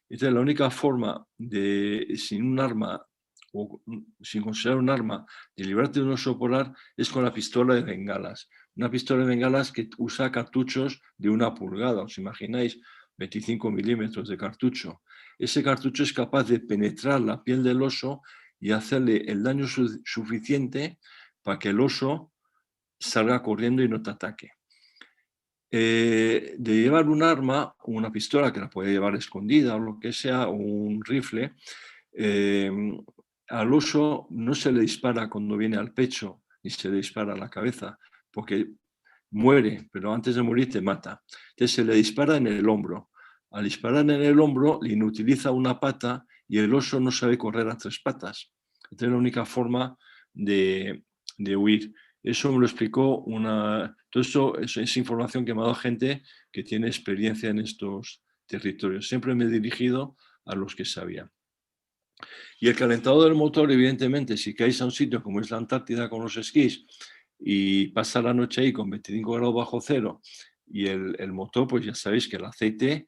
Entonces, la única forma de, sin un arma o sin considerar un arma, de librarte de un oso polar es con la pistola de bengalas. Una pistola de bengalas que usa cartuchos de 1 pulgada, ¿os imagináis? 25 milímetros de cartucho. Ese cartucho es capaz de penetrar la piel del oso y hacerle el daño suficiente para que el oso salga corriendo y no te ataque. De llevar un arma, una pistola que la puede llevar escondida o lo que sea, o un rifle, al oso no se le dispara cuando viene al pecho ni se le dispara a la cabeza, porque muere, pero antes de morir te mata. Entonces se le dispara en el hombro. Al disparar en el hombro, le inutiliza una pata y el oso no sabe correr a 3 patas. Esta es la única forma de huir. Eso me lo explicó todo esto es información que me ha dado gente que tiene experiencia en estos territorios. Siempre me he dirigido a los que sabían. Y el calentador del motor, evidentemente, si caéis a un sitio como es la Antártida con los esquís y pasa la noche ahí con 25 grados bajo cero y el motor, pues ya sabéis que el aceite,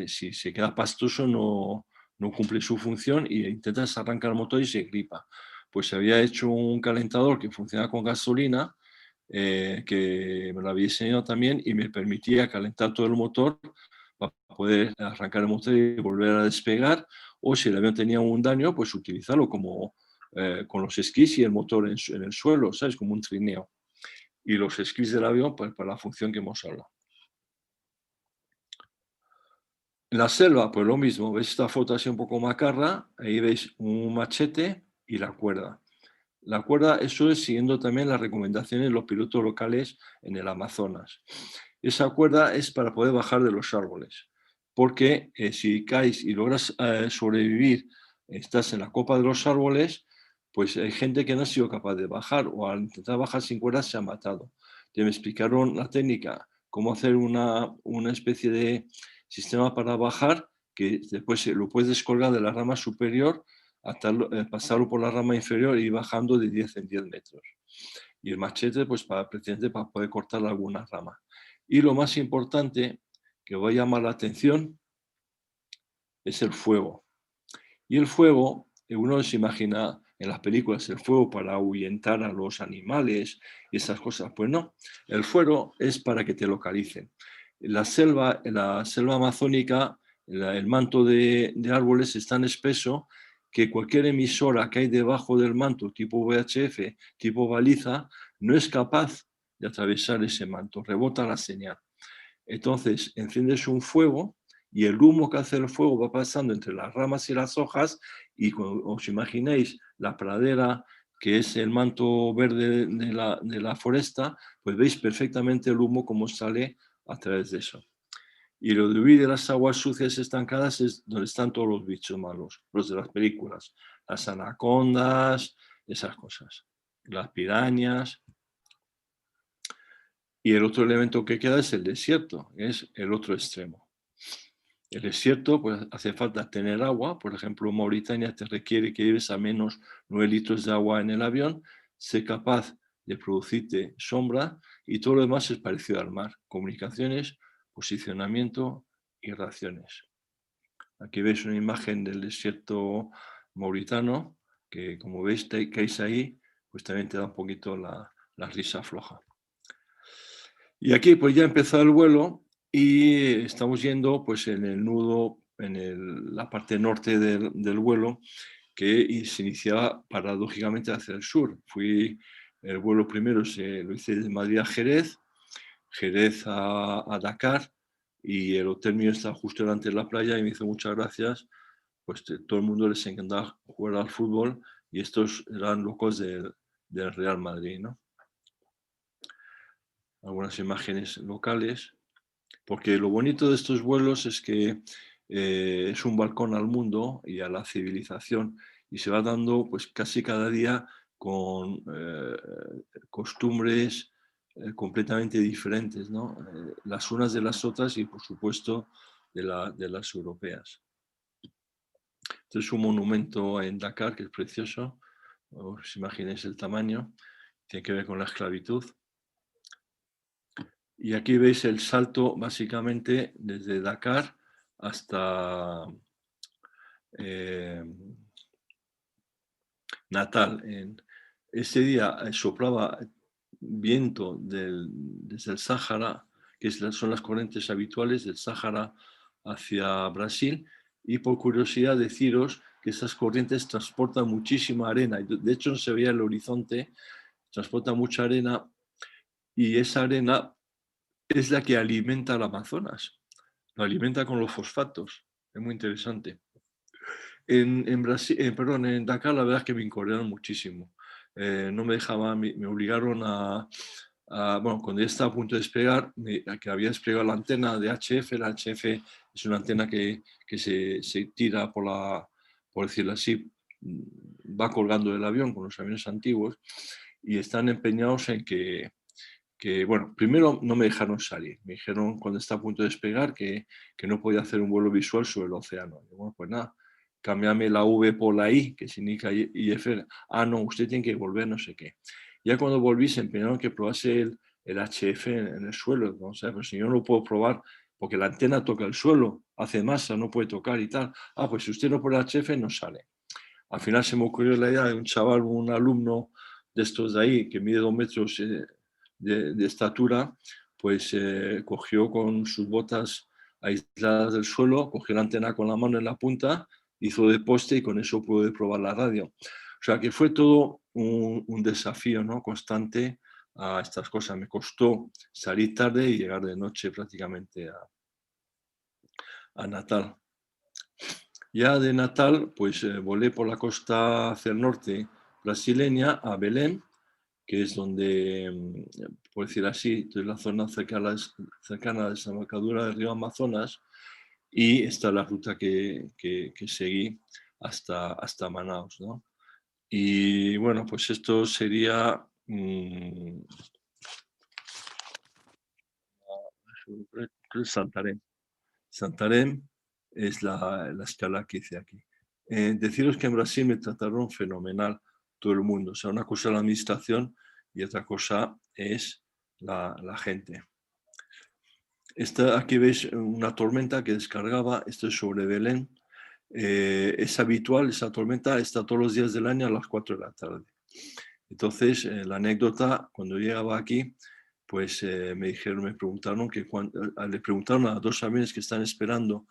si se queda pastoso, no cumple su función y intentas arrancar el motor y se gripa. Pues se había hecho un calentador que funciona con gasolina, que me lo había diseñado también y me permitía calentar todo el motor para poder arrancar el motor y volver a despegar, o si el avión tenía un daño, pues utilizarlo como con los esquís y el motor en el suelo, ¿sabes? Como un trineo. Y los esquís del avión, pues para la función que hemos hablado. En la selva, pues lo mismo, veis esta foto así un poco macarra, ahí veis un machete y la cuerda. La cuerda, eso es siguiendo también las recomendaciones de los pilotos locales en el Amazonas. Esa cuerda es para poder bajar de los árboles, porque si caes y logras sobrevivir, estás en la copa de los árboles, pues hay gente que no ha sido capaz de bajar o al intentar bajar sin cuerda se ha matado. Te me explicaron la técnica, cómo hacer una especie de sistema para bajar, que después lo puedes descolgar de la rama superior hasta pasarlo por la rama inferior y ir bajando de 10 en 10 metros. Y el machete, pues precisamente para poder cortar alguna rama. Y lo más importante que va a llamar la atención es el fuego. Y el fuego, uno se imagina en las películas el fuego para ahuyentar a los animales y esas cosas. Pues no, el fuego es para que te localicen. En la selva amazónica, el manto de árboles es tan espeso que cualquier emisora que hay debajo del manto, tipo VHF, tipo baliza, no es capaz de atravesar ese manto, rebota la señal. Entonces, enciendes un fuego y el humo que hace el fuego va pasando entre las ramas y las hojas y cuando os imaginéis la pradera, que es el manto verde de la foresta, pues veis perfectamente el humo como sale a través de eso. Y lo de huir de las aguas sucias estancadas es donde están todos los bichos malos, los de las películas, las anacondas, esas cosas, las pirañas. Y el otro elemento que queda es el desierto, es el otro extremo. El desierto, pues hace falta tener agua. Por ejemplo, Mauritania te requiere que lleves a menos 9 litros de agua en el avión, sé capaz de producirte sombra y todo lo demás es parecido al mar. Comunicaciones, posicionamiento y raciones. Aquí veis una imagen del desierto mauritano que, como veis, caéis ahí, pues también te da un poquito la risa floja. Y aquí pues ya empezó el vuelo y estamos yendo pues en el nudo, en la parte norte del vuelo, que se iniciaba paradójicamente hacia el sur. El vuelo primero lo hice de Madrid a Jerez, Jerez a Dakar, y el hotel mío está justo delante de la playa y me hizo muchas gracias, pues todo el mundo les encantaba jugar al fútbol y estos eran locos del Real Madrid, ¿no? Algunas imágenes locales, porque lo bonito de estos vuelos es que es un balcón al mundo y a la civilización y se va dando pues casi cada día con costumbres completamente diferentes, ¿no? Las unas de las otras y por supuesto de las europeas. Este es un monumento en Dakar que es precioso, os imaginéis el tamaño, tiene que ver con la esclavitud. Y aquí veis el salto básicamente desde Dakar hasta Natal. Ese día soplaba viento desde el Sáhara, que son las corrientes habituales del Sáhara hacia Brasil, y por curiosidad deciros que esas corrientes transportan muchísima arena, de hecho no se veía el horizonte, transporta mucha arena y esa arena es la que alimenta al Amazonas, lo alimenta con los fosfatos, es muy interesante. En Dakar la verdad es que me incordiaron muchísimo, no me dejaban, me obligaron bueno, cuando ya estaba a punto de despegar, que había desplegado la antena de HF, la HF es una antena que se tira por decirlo así, va colgando del avión con los aviones antiguos y están empeñados en que bueno, primero no me dejaron salir, me dijeron cuando estaba a punto de despegar que no podía hacer un vuelo visual sobre el océano. Y bueno, pues nada, cámbiame la V por la I, que significa IF. Ah, no, usted tiene que volver, no sé qué. Ya cuando volví se empeñaron que probase el HF en el suelo. ¿No? O sea, pues si yo no lo puedo probar porque la antena toca el suelo, hace masa, no puede tocar y tal. Ah, pues si usted no pone HF no sale. Al final se me ocurrió la idea de un chaval, un alumno de estos de ahí, que mide 2 metros de estatura, pues cogió con sus botas aisladas del suelo, cogió la antena con la mano en la punta, hizo de poste y con eso pude probar la radio. O sea que fue todo un desafío, ¿no?, constante a estas cosas. Me costó salir tarde y llegar de noche prácticamente a Natal. Ya de Natal, pues volé por la costa hacia el norte brasileña a Belén, que es donde, por decir así, es la zona cercana a la desembocadura del río Amazonas, y esta es la ruta que seguí hasta Manaus, ¿no? Y bueno, pues esto sería Santarém. Santarém es la escala que hice aquí. Deciros que en Brasil me trataron fenomenal todo el mundo. O sea, una cosa es la administración y otra cosa es la gente. Aquí veis una tormenta que descargaba, esto es sobre Belén. Es habitual, esa tormenta está todos los días del año a las 4 de la tarde. Entonces, la anécdota, cuando llegaba aquí, pues me preguntaron le preguntaron a 2 aviones que están esperando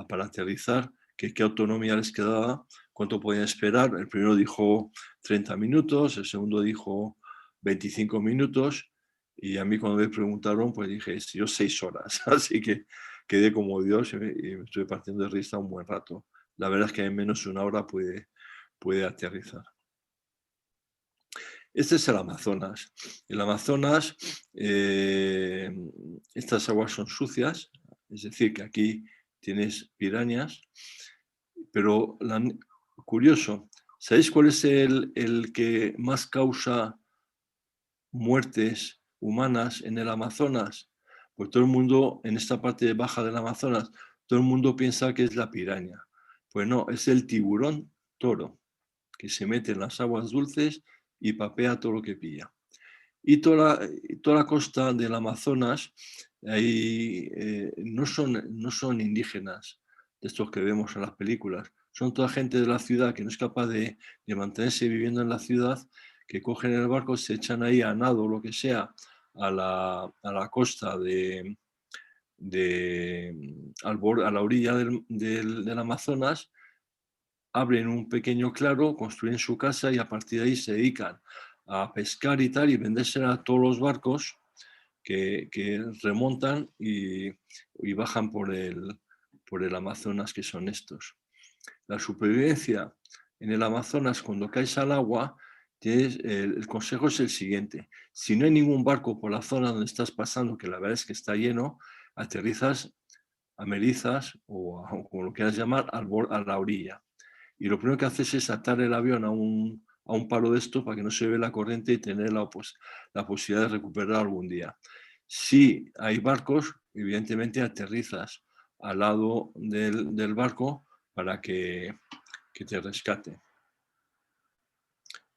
para aterrizar, que qué autonomía les quedaba, cuánto podían esperar. El primero dijo 30 minutos, el segundo dijo 25 minutos, y a mí cuando me preguntaron, pues dije, yo 6 horas, así que quedé como Dios y me estuve partiendo de risa un buen rato. La verdad es que en menos de una hora puede aterrizar. Este es el Amazonas. El Amazonas, estas aguas son sucias, es decir, que aquí tienes pirañas, pero curioso, ¿sabéis cuál es el que más causa muertes humanas en el Amazonas? Pues todo el mundo, en esta parte baja del Amazonas, todo el mundo piensa que es la piraña. Pues no, es el tiburón toro, que se mete en las aguas dulces y papea todo lo que pilla. Y toda la costa del Amazonas ahí, no son indígenas, de estos que vemos en las películas, son toda gente de la ciudad que no es capaz de mantenerse viviendo en la ciudad, que cogen el barco, se echan ahí a nado o lo que sea a la costa a la orilla del Amazonas, abren un pequeño claro, construyen su casa y a partir de ahí se dedican a pescar y tal, y vendérsela a todos los barcos que remontan y bajan por el Amazonas, que son estos. La supervivencia en el Amazonas cuando caes al agua, el consejo es el siguiente: si no hay ningún barco por la zona donde estás pasando, que la verdad es que está lleno, aterrizas a Melizas o como lo quieras llamar, a la orilla. Y lo primero que haces es atar el avión a un palo de esto para que no se vea la corriente y tener la posibilidad de recuperar algún día. Si hay barcos, evidentemente aterrizas al lado del barco para que te rescate.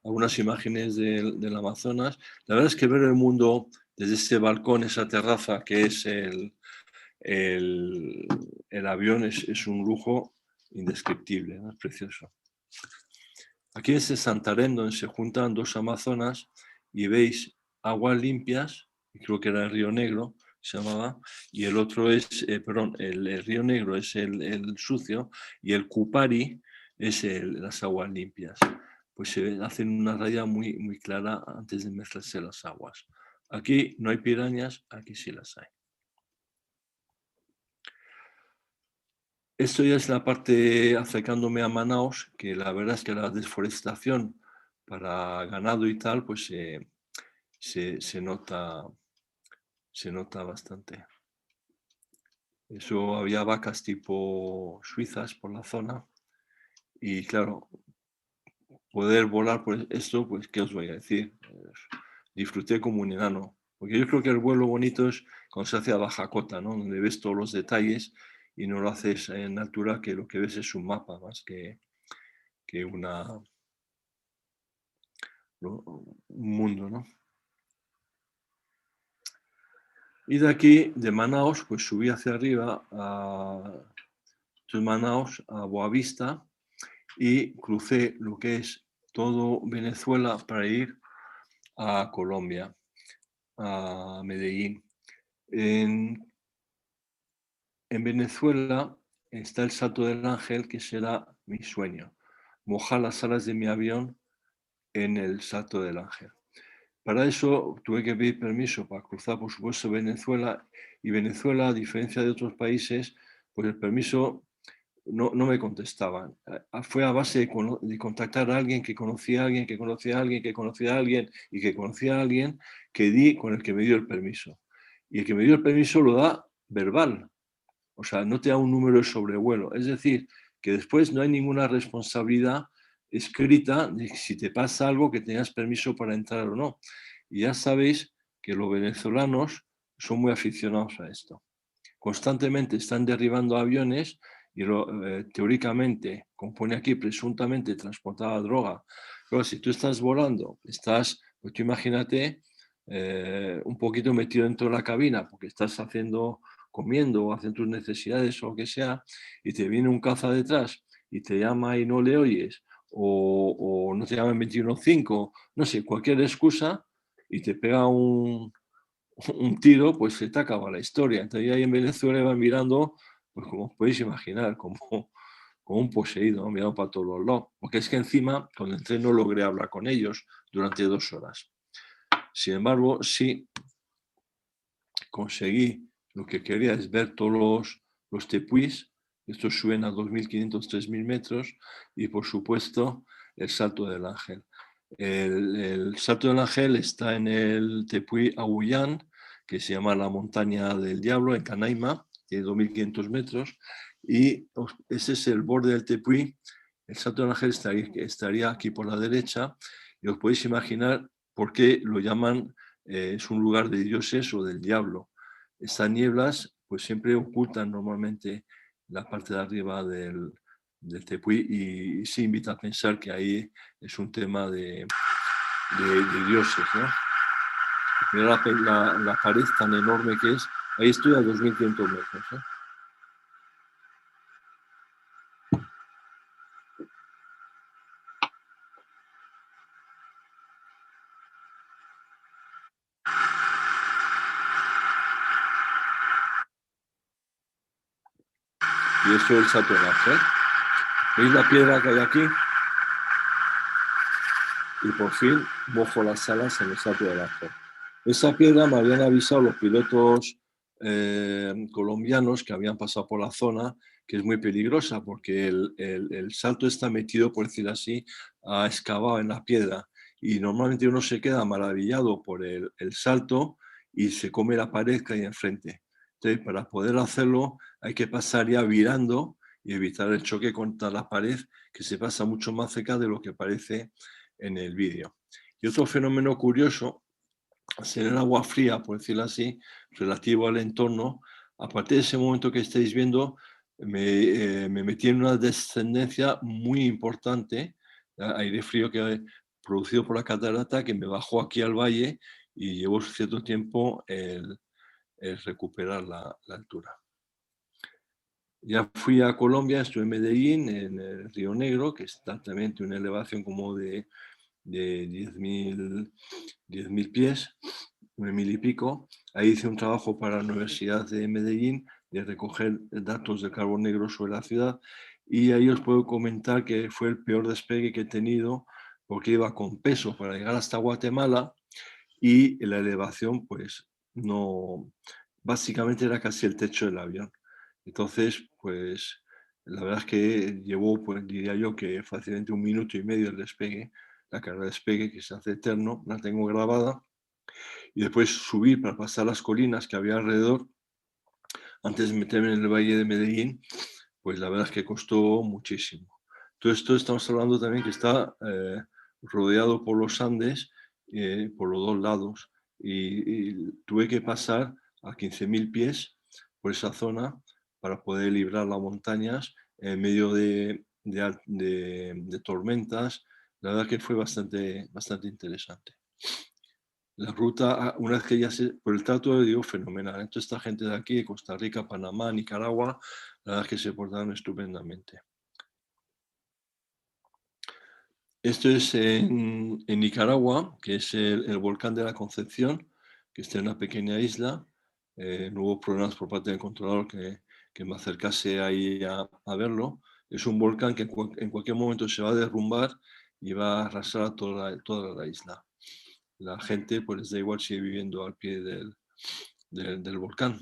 Algunas imágenes del Amazonas. La verdad es que ver el mundo desde este balcón, esa terraza que es el avión, es un lujo indescriptible, ¿no? Es precioso. Aquí es Santarém, donde se juntan 2 Amazonas y veis aguas limpias, creo que era el Río Negro, se llamaba, y el otro es, el Río Negro es el sucio y el Cupari es las aguas limpias. Pues se hacen una raya muy, muy clara antes de mezclarse las aguas. Aquí no hay pirañas, aquí sí las hay. Esto ya es la parte acercándome a Manaus, que la verdad es que la desforestación para ganado y tal, pues se nota bastante. Eso, había vacas tipo suizas por la zona y claro, poder volar por esto, pues qué os voy a decir, disfruté como un enano, porque yo creo que el vuelo bonito es cuando se hace a baja cota, ¿no? Donde ves todos los detalles y no lo haces en altura, que lo que ves es un mapa más que un mundo, ¿no? Y de aquí, de Manaus, pues subí hacia arriba de Manaus a Boavista y crucé lo que es todo Venezuela para ir a Colombia, a Medellín. en Venezuela está el Salto del Ángel, que será mi sueño. Mojar las alas de mi avión en el Salto del Ángel. Para eso tuve que pedir permiso para cruzar, por supuesto, Venezuela. Y Venezuela, a diferencia de otros países, pues el permiso no me contestaban. Fue a base de contactar a alguien que conocía a alguien, que conocía a alguien, que conocía a alguien y que conocía a alguien que di con el que me dio el permiso. Y el que me dio el permiso lo da verbal. O sea, no te da un número de sobrevuelo. Es decir, que después no hay ninguna responsabilidad escrita de si te pasa algo que tengas permiso para entrar o no. Y ya sabéis que los venezolanos son muy aficionados a esto. Constantemente están derribando aviones y teóricamente, como pone aquí, presuntamente transportaba droga. Pero si tú estás volando, pues tú imagínate un poquito metido dentro de la cabina porque estás comiendo o haciendo tus necesidades o lo que sea, y te viene un caza detrás y te llama y no le oyes, o no te llaman 21.5, no sé, cualquier excusa, y te pega un tiro, pues se te acaba la historia. Entonces ahí en Venezuela iban mirando, pues como os podéis imaginar, como un poseído, ¿no? Mirando para todos los lados. Porque es que encima, cuando entré, no logré hablar con ellos durante 2 horas. Sin embargo, sí conseguí lo que quería, es ver todos los tepuis. Estos suben a 2.500, 3.000 metros, y por supuesto el Salto del Ángel. El Salto del Ángel está en el tepuy Agullán, que se llama la Montaña del Diablo, en Canaima, tiene 2.500 metros, y ese es el borde del tepuy. El Salto del Ángel estaría aquí por la derecha, y os podéis imaginar por qué lo llaman, es un lugar de dioses o del diablo. Estas nieblas pues siempre ocultan normalmente la parte de arriba del tepuy, y se invita a pensar que ahí es un tema de dioses, ¿no? Mira la pared tan enorme que es. Ahí estoy a 2.500 metros, ¿eh? Y eso es el Salto del Ángel. ¿Veis la piedra que hay aquí? Y por fin mojo las alas en el Salto del Ángel. Esa piedra me habían avisado los pilotos colombianos que habían pasado por la zona, que es muy peligrosa porque el salto está metido, por decir así, excavado en la piedra, y normalmente uno se queda maravillado por el salto y se come la pared que hay enfrente. Entonces, para poder hacerlo hay que pasar ya virando y evitar el choque contra la pared, que se pasa mucho más cerca de lo que parece en el vídeo. Y otro fenómeno curioso, ser el agua fría, por decirlo así, relativo al entorno, a partir de ese momento que estáis viendo, me metí en una descendencia muy importante, aire frío que producido por la catarata, que me bajó aquí al valle, y llevó cierto tiempo el recuperar la altura. Ya fui a Colombia, estuve en Medellín, en el Río Negro, que está también en una elevación como de 10.000 pies, 9.000 y pico. Ahí hice un trabajo para la Universidad de Medellín de recoger datos de carbón negro sobre la ciudad, y ahí os puedo comentar que fue el peor despegue que he tenido, porque iba con peso para llegar hasta Guatemala, y la elevación pues no, básicamente era casi el techo del avión. Entonces, pues la verdad es que llevó, pues diría yo que fácilmente 1 minuto y medio el despegue, la carga de despegue, que se hace eterno, la tengo grabada, y después subir para pasar las colinas que había alrededor antes de meterme en el Valle de Medellín, pues la verdad es que costó muchísimo. Todo esto estamos hablando también que está rodeado por los Andes, por los dos lados, y tuve que pasar a 15.000 pies por esa zona para poder librar las montañas en medio de tormentas. La verdad que fue bastante interesante. La ruta, una vez que ya por el trato, digo, fenomenal. Entonces, esta gente de aquí, de Costa Rica, Panamá, Nicaragua, la verdad es que se portaron estupendamente. Esto es en Nicaragua, que es el volcán de la Concepción, que está en una pequeña isla. No hubo problemas por parte del controlador, que que me acercase ahí a verlo. Es un volcán que en cualquier momento se va a derrumbar y va a arrasar a toda la isla. La gente, pues les da igual, sigue viviendo al pie del volcán.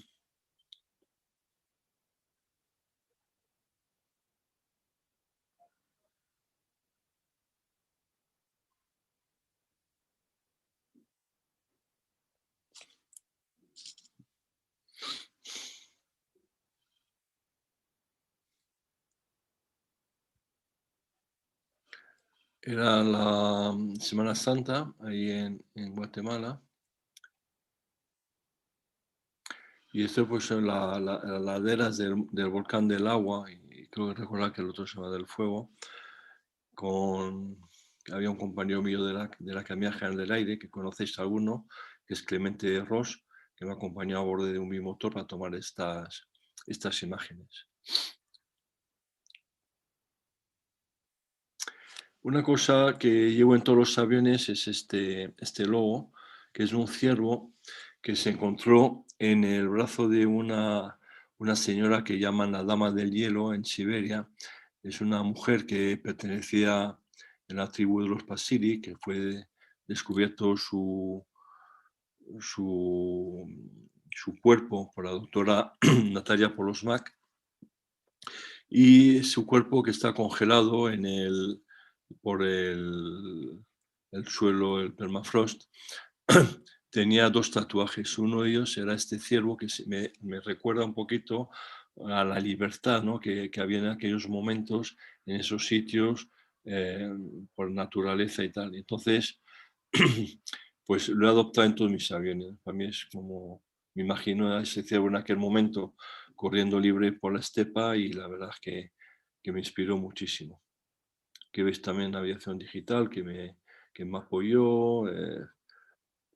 Era la Semana Santa ahí en Guatemala. Y esto pues son las laderas del volcán del agua, y creo que recordar que el otro se llama del fuego. Había un compañero mío de la Academia General del Aire, que conocéis alguno, que es Clemente Ross, que me acompañó a bordo de un bimotor para tomar estas imágenes. Una cosa que llevo en todos los aviones es este logo, que es un ciervo que se encontró en el brazo de una señora que llaman la Dama del Hielo en Siberia. Es una mujer que pertenecía a la tribu de los Pasiri, que fue descubierto su cuerpo por la doctora Natalia Polosmak, y su cuerpo que está congelado por el suelo, el permafrost. Tenía 2 tatuajes. Uno de ellos era este ciervo que me recuerda un poquito a la libertad, ¿no? que había en aquellos momentos en esos sitios, por naturaleza y tal. Entonces, pues lo he adoptado en todos mis aviones. Para mí es como, me imagino a ese ciervo en aquel momento corriendo libre por la estepa, y la verdad es que me inspiró muchísimo. Que veis también la aviación digital, que me apoyó,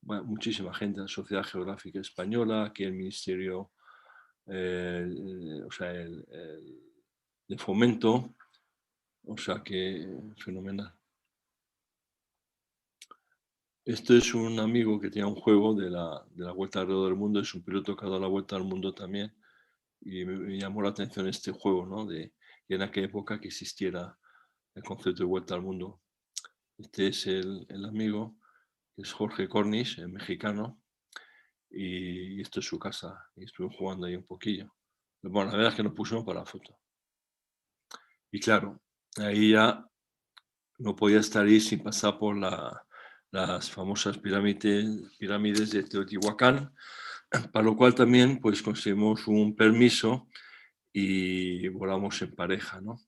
bueno, muchísima gente, la Sociedad Geográfica Española, aquí el Ministerio de Fomento, o sea que fenomenal. Este es un amigo que tiene un juego de la Vuelta alrededor del mundo, es un piloto que ha dado la Vuelta al mundo también, y me llamó la atención este juego, ¿no? Y en aquella época que existiera el concepto de Vuelta al mundo. Este es el amigo, que es Jorge Cornish, el mexicano, y esto es su casa, y estuvimos jugando ahí un poquillo. Pero bueno, la verdad es que nos pusimos para la foto. Y claro, ahí ya no podía estar ahí sin pasar por las famosas pirámides de Teotihuacán, para lo cual también pues conseguimos un permiso y volamos en pareja, ¿no?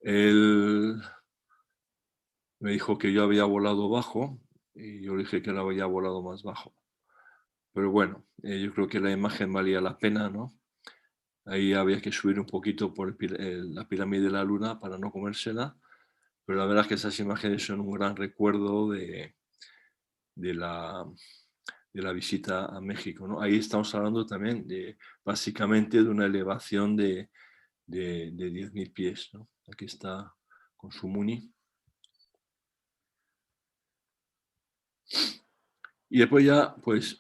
Él me dijo que yo había volado bajo y yo le dije que él había volado más bajo. Pero bueno, yo creo que la imagen valía la pena, ¿no? Ahí había que subir un poquito por la pirámide de la Luna para no comérsela, pero la verdad es que esas imágenes son un gran recuerdo de la visita a México, ¿no? Ahí estamos hablando también básicamente de una elevación de 10.000 pies, ¿no? Aquí está con su Muni. Y después ya, pues,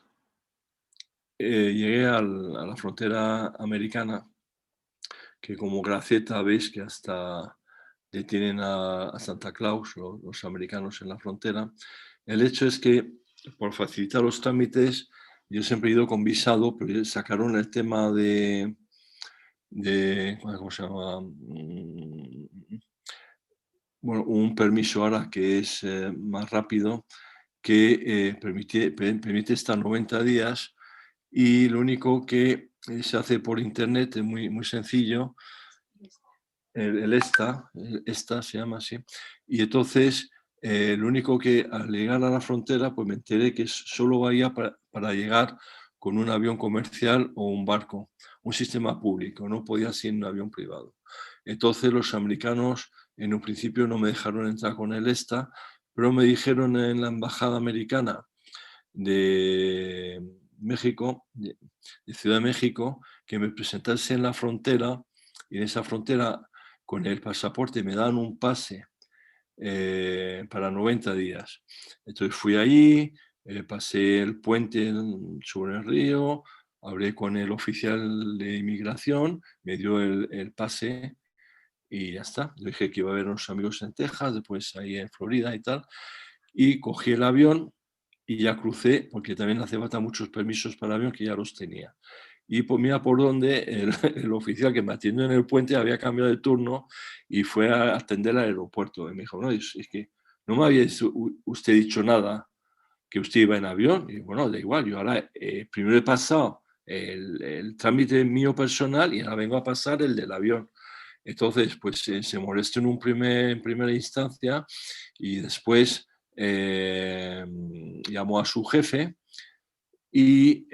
llegué a la frontera americana, que como Graceta veis que hasta detienen a Santa Claus, los americanos en la frontera. El hecho es que, por facilitar los trámites, yo siempre he ido con visado, pero sacaron el tema ¿cómo se llama? Bueno, un permiso ahora que es más rápido, que permite estar 90 días, y lo único que se hace por internet, es muy, muy sencillo, el ESTA se llama así, y entonces lo único que al llegar a la frontera pues me enteré que solo valía para llegar con un avión comercial o un barco, un sistema público, no podía ser un avión privado. Entonces los americanos en un principio no me dejaron entrar con el ESTA, pero me dijeron en la embajada americana de México, de Ciudad de México, que me presentase en la frontera, y en esa frontera con el pasaporte me dan un pase para 90 días. Entonces fui allí, pasé el puente sobre el río, hablé con el oficial de inmigración, me dio el pase y ya está. Yo dije que iba a ver a unos amigos en Texas, después ahí en Florida y tal, y cogí el avión y ya crucé, porque también hace falta muchos permisos para el avión que ya los tenía. Y pues mira por dónde el oficial que me atendió en el puente había cambiado de turno y fue a atender al aeropuerto. Y me dijo, no, es que no me había usted dicho nada, que usted iba en avión. Y bueno, da igual, yo ahora primero he pasado el trámite mío personal y ahora vengo a pasar el del avión. Entonces, pues se molestó en primera instancia y después llamó a su jefe y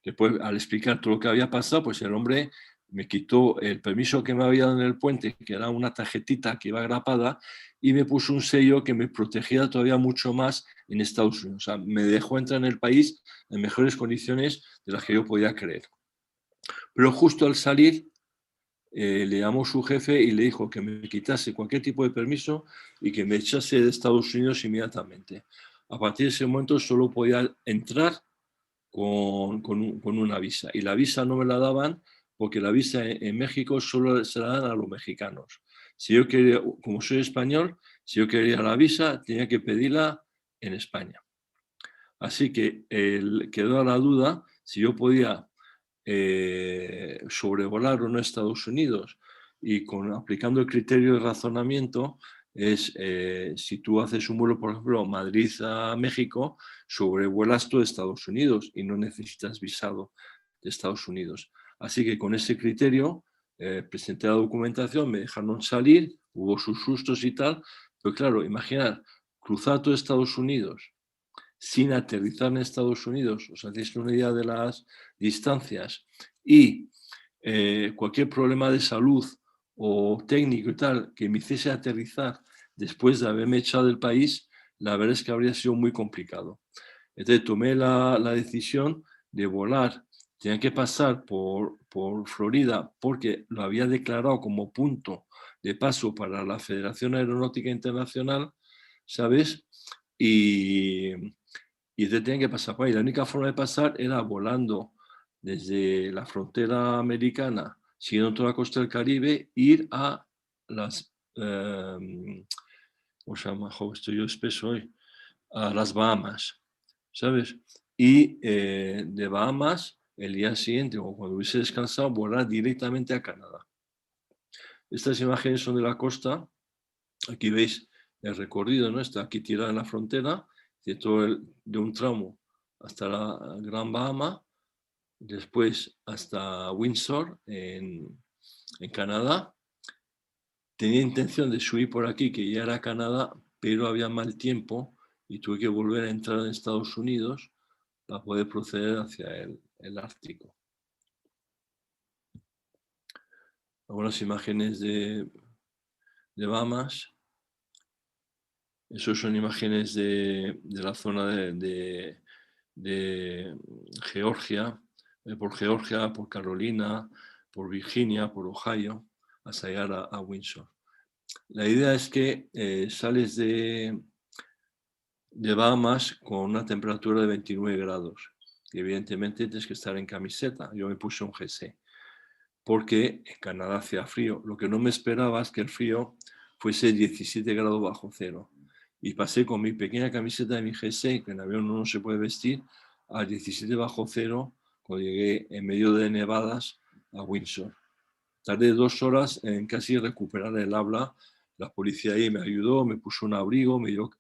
después, al explicar todo lo que había pasado, pues el hombre me quitó el permiso que me había dado en el puente, que era una tarjetita que iba grapada, y me puso un sello que me protegía todavía mucho más en Estados Unidos. O sea, me dejó entrar en el país en mejores condiciones de las que yo podía creer. Pero justo al salir, le llamó su jefe y le dijo que me quitase cualquier tipo de permiso y que me echase de Estados Unidos inmediatamente. A partir de ese momento solo podía entrar con una visa. Y la visa no me la daban porque la visa en México solo se la dan a los mexicanos. Si yo quería, como soy español, si yo quería la visa, tenía que pedirla en España. Así que quedó a la duda si yo podía sobrevolar o no Estados Unidos. Y aplicando el criterio de razonamiento, es si tú haces un vuelo, por ejemplo, Madrid a México, sobrevuelas todo Estados Unidos y no necesitas visado de Estados Unidos. Así que con ese criterio presenté la documentación, me dejaron salir, hubo sus sustos y tal, pero claro, imaginar cruzar todo Estados Unidos sin aterrizar en Estados Unidos, os hacéis una idea de las distancias, y cualquier problema de salud o técnico y tal que me hiciese aterrizar después de haberme echado del país, la verdad es que habría sido muy complicado. Entonces tomé la decisión de volar. Tenía que pasar por Florida porque lo había declarado como punto de paso para la Federación Aeronáutica Internacional, ¿sabes? Y te tenían que pasar por ahí. La única forma de pasar era volando desde la frontera americana, siguiendo toda la costa del Caribe, ir a las... ¿cómo se llama? Estoy yo espeso hoy. A las Bahamas, ¿sabes? Y de Bahamas, el día siguiente, o cuando hubiese descansado, volar directamente a Canadá. Estas imágenes son de la costa. Aquí veis el recorrido, ¿no? Está aquí tirada en la frontera, de un tramo hasta la Gran Bahama, después hasta Windsor, en Canadá. Tenía intención de subir por aquí, que ya era Canadá, pero había mal tiempo y tuve que volver a entrar en Estados Unidos para poder proceder hacia el Ártico. Algunas imágenes de Bahamas. Esas son imágenes de la zona de Georgia, por Carolina, por Virginia, por Ohio, hasta llegar a Windsor. La idea es que sales de Bahamas con una temperatura de 29 grados. Y evidentemente tienes que estar en camiseta. Yo me puse un jersey porque en Canadá hacía frío. Lo que no me esperaba es que el frío fuese 17 grados bajo cero. Y pasé con mi pequeña camiseta de mi jersey, que en avión no se puede vestir, a 17 bajo cero cuando llegué en medio de nevadas a Windsor. Tardé 2 horas en casi recuperar el habla. La policía ahí me ayudó, me puso un abrigo, me dio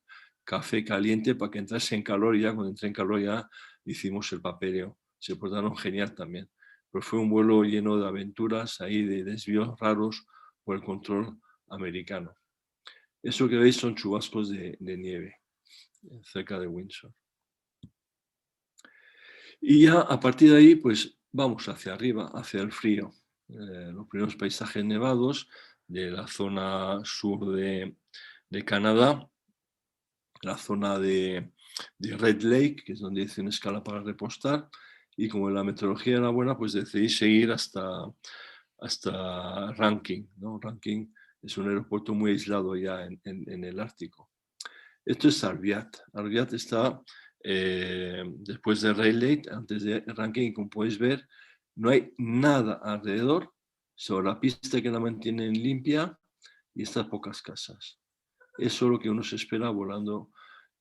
café caliente para que entrase en calor, y ya cuando entré en calor ya hicimos el papeleo. Se portaron genial también. Pero fue un vuelo lleno de aventuras, ahí de desvíos raros por el control americano. Eso que veis son chubascos de nieve cerca de Windsor. Y ya a partir de ahí, pues vamos hacia arriba, hacia el frío. Los primeros paisajes nevados de la zona sur de Canadá, la zona de Red Lake, que es donde hice una escala para repostar, y como la meteorología era buena, pues decidí seguir hasta Rankin, ¿no? Rankin es un aeropuerto muy aislado ya en el Ártico. Esto es Arviat. Arviat está después de Rayleigh, antes de Rankin, como podéis ver, no hay nada alrededor, sobre la pista que la mantienen limpia y estas pocas casas. Eso es lo que uno se espera volando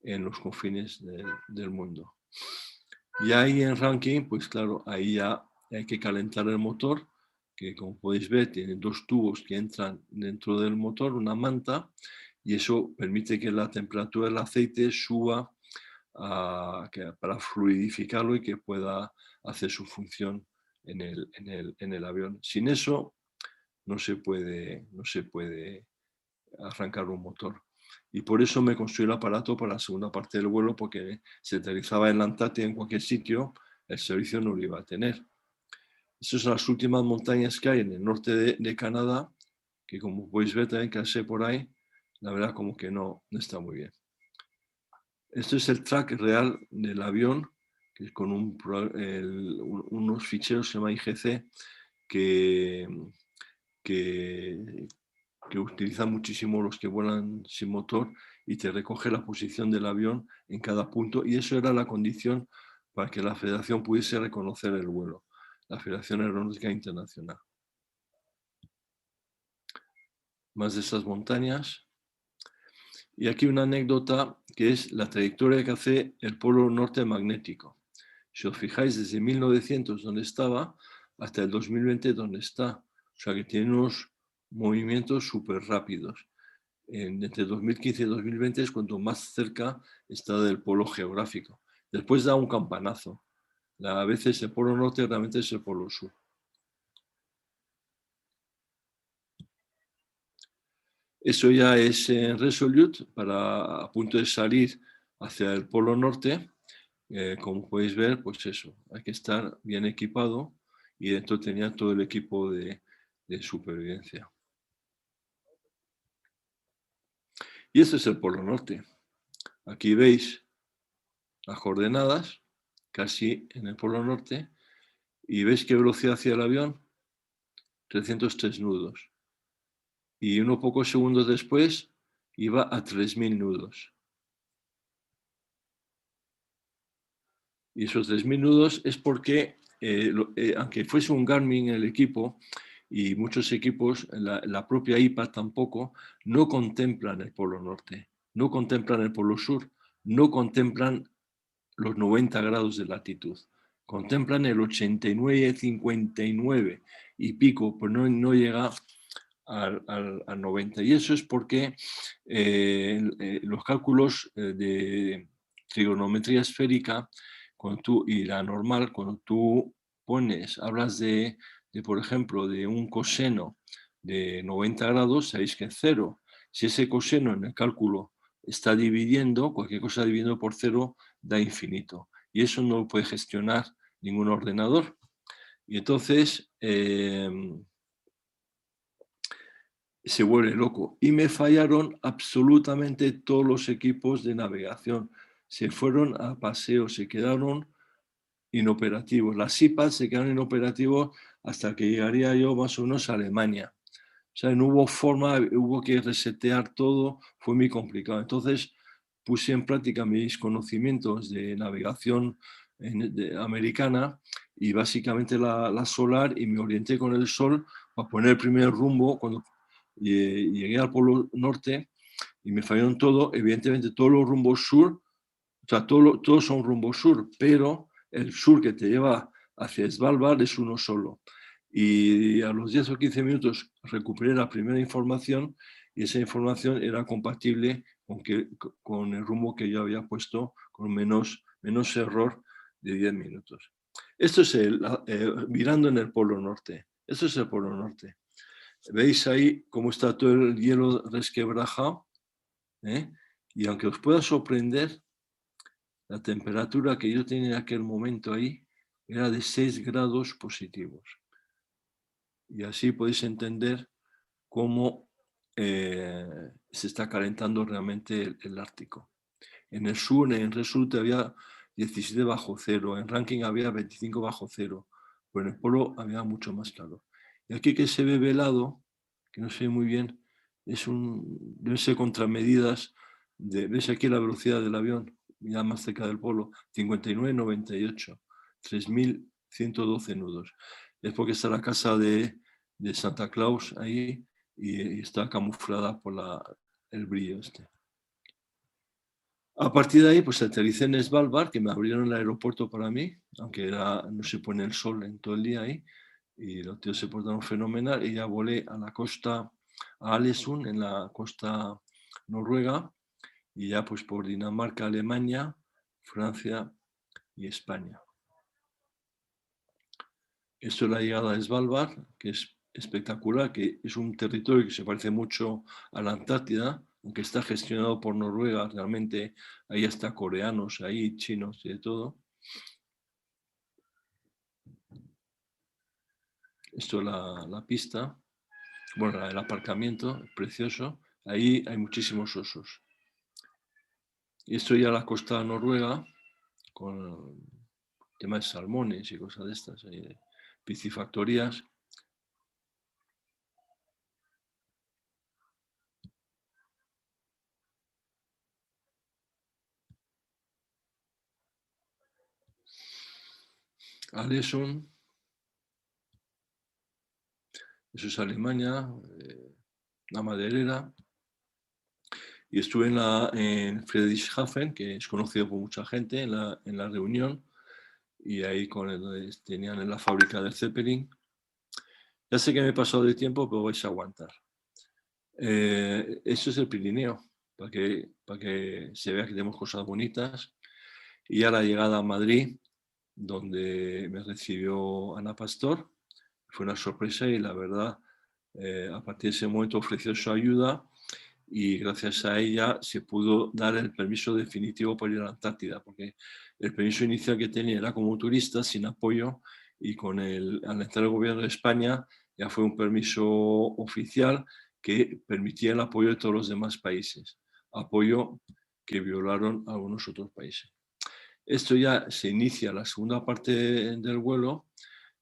en los confines del mundo. Y ahí en Rankin, pues claro, ahí ya hay que calentar el motor, que como podéis ver tiene dos tubos que entran dentro del motor, una manta, y eso permite que la temperatura del aceite suba para fluidificarlo y que pueda hacer su función en el avión. Sin eso no se puede arrancar un motor. Y por eso me construí el aparato para la segunda parte del vuelo, porque se aterrizaba en la Antártida, en cualquier sitio, el servicio no lo iba a tener. Estas son las últimas montañas que hay en el norte de Canadá, que como podéis ver también que hace por ahí, la verdad como que no está muy bien. Esto es el track real del avión, que es con unos ficheros, se llama IGC, que utilizan muchísimo los que vuelan sin motor y te recoge la posición del avión en cada punto, y eso era la condición para que la Federación pudiese reconocer el vuelo, la Federación Aeronáutica Internacional. Más de estas montañas. Y aquí una anécdota que es la trayectoria que hace el polo norte magnético. Si os fijáis, desde 1900, donde estaba, hasta el 2020, donde está. O sea que tiene unos movimientos súper rápidos. Entre 2015 y 2020 es cuanto más cerca está del polo geográfico. Después da un campanazo. A veces el polo norte realmente es el polo sur. Eso ya es Resolute, a punto de salir hacia el polo norte. Como podéis ver, pues eso, hay que estar bien equipado, y dentro tenía todo el equipo de supervivencia. Y este es el polo norte. Aquí veis las coordenadas, casi en el polo norte, y veis qué velocidad hacía el avión, 303 nudos. Y unos pocos segundos después iba a 3000 nudos. Y esos 3000 nudos es porque, aunque fuese un Garmin el equipo, y muchos equipos, la propia IPA tampoco, no contemplan el polo norte, no contemplan el polo sur, no contemplan los 90 grados de latitud. Contemplan el 89, 59 y pico, pues no llega al 90. Y eso es porque los cálculos de trigonometría esférica y la normal, cuando tú hablas de, por ejemplo, de un coseno de 90 grados, sabéis que es cero. Si ese coseno en el cálculo está dividiendo, cualquier cosa dividiendo por cero da infinito. Y eso no lo puede gestionar ningún ordenador. Y entonces se vuelve loco. Y me fallaron absolutamente todos los equipos de navegación. Se fueron a paseo, se quedaron inoperativos. Las IPAs se quedaron inoperativos hasta que llegaría yo más o menos a Alemania. O sea, no hubo forma, hubo que resetear todo, fue muy complicado. Entonces puse en práctica mis conocimientos de navegación americana, y básicamente la solar, y me orienté con el sol para poner el primer rumbo. Cuando llegué al polo norte y me fallaron todo, evidentemente todos los rumbos sur, o sea, todos son rumbos sur, pero el sur que te lleva hacia Svalbard es uno solo. Y a los 10 o 15 minutos recuperé la primera información, y esa información era compatible con el rumbo que yo había puesto, con menos error de 10 minutos. Esto es mirando en el polo norte. Esto es el polo norte. ¿Veis ahí cómo está todo el hielo resquebrajado? Y aunque os pueda sorprender, la temperatura que yo tenía en aquel momento ahí era de 6 grados positivos. Y así podéis entender cómo se está calentando realmente el Ártico. En el sur, en Resolute, había 17 bajo cero, en Rankin había 25 bajo cero, pero en el polo había mucho más calor. Y aquí que se ve velado, que no se ve muy bien, deben ser contramedidas. ¿Ves aquí la velocidad del avión? ya más cerca del polo, 59,98, 3.112 nudos. Es porque está la casa de Santa Claus ahí y está camuflada por el brillo este. A partir de ahí, pues aterricé en Svalbard, que me abrieron el aeropuerto para mí, aunque no se pone el sol en todo el día ahí, y los tíos se portaron fenomenal, y ya volé a la costa, a Alesund, en la costa noruega, y ya pues por Dinamarca, Alemania, Francia y España. Esto es la llegada a Svalbard, que es espectacular, que es un territorio que se parece mucho a la Antártida, aunque está gestionado por Noruega, realmente hay hasta coreanos, ahí chinos y de todo. Esto es la pista, bueno, el aparcamiento, precioso. Ahí hay muchísimos osos. Y esto ya la costa noruega, con temas de salmones y cosas de estas, piscifactorías. Alesund, eso es Alemania, la maderera. Y estuve en Friedrichshafen, que es conocido por mucha gente, en la reunión, y ahí tenían en la fábrica del Zeppelin. Ya sé que me he pasado de tiempo, pero vais a aguantar. Eso es el Pirineo, para que se vea que tenemos cosas bonitas. Y a la llegada a Madrid, donde me recibió Ana Pastor, fue una sorpresa y la verdad, a partir de ese momento ofreció su ayuda y gracias a ella se pudo dar el permiso definitivo para ir a la Antártida, porque el permiso inicial que tenía era como turista, sin apoyo, y al entrar el gobierno de España ya fue un permiso oficial que permitía el apoyo de todos los demás países, apoyo que violaron algunos otros países. Esto ya se inicia la segunda parte del vuelo,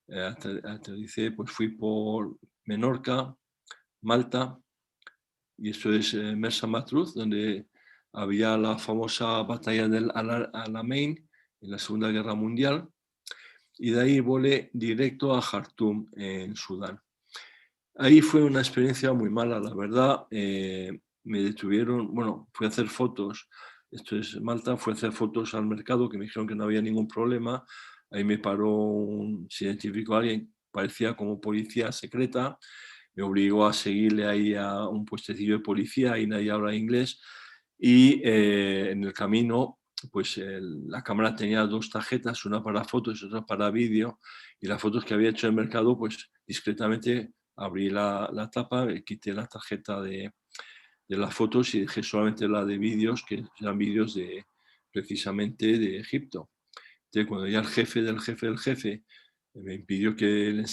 aterricé, pues fui por Menorca, Malta, y esto es Mersa Matruh, donde había la famosa batalla del Alamein en la Segunda Guerra Mundial, y de ahí volé directo a Jartum, en Sudán. Ahí fue una experiencia muy mala, la verdad. Me detuvieron, bueno, fui a hacer fotos, esto es Malta, fui a hacer fotos al mercado, que me dijeron que no había ningún problema. Ahí me paró, se identificó a alguien, parecía como policía secreta, me obligó a seguirle ahí a un puestecillo de policía, y nadie habla inglés, y en el camino pues la cámara tenía dos tarjetas, una para fotos y otra para vídeo, y las fotos que había hecho en el mercado, pues discretamente abrí la tapa, quité la tarjeta de las fotos y dejé solamente la de vídeos, que eran vídeos precisamente de Egipto. Entonces, cuando ya el jefe del jefe del jefe me impidió que le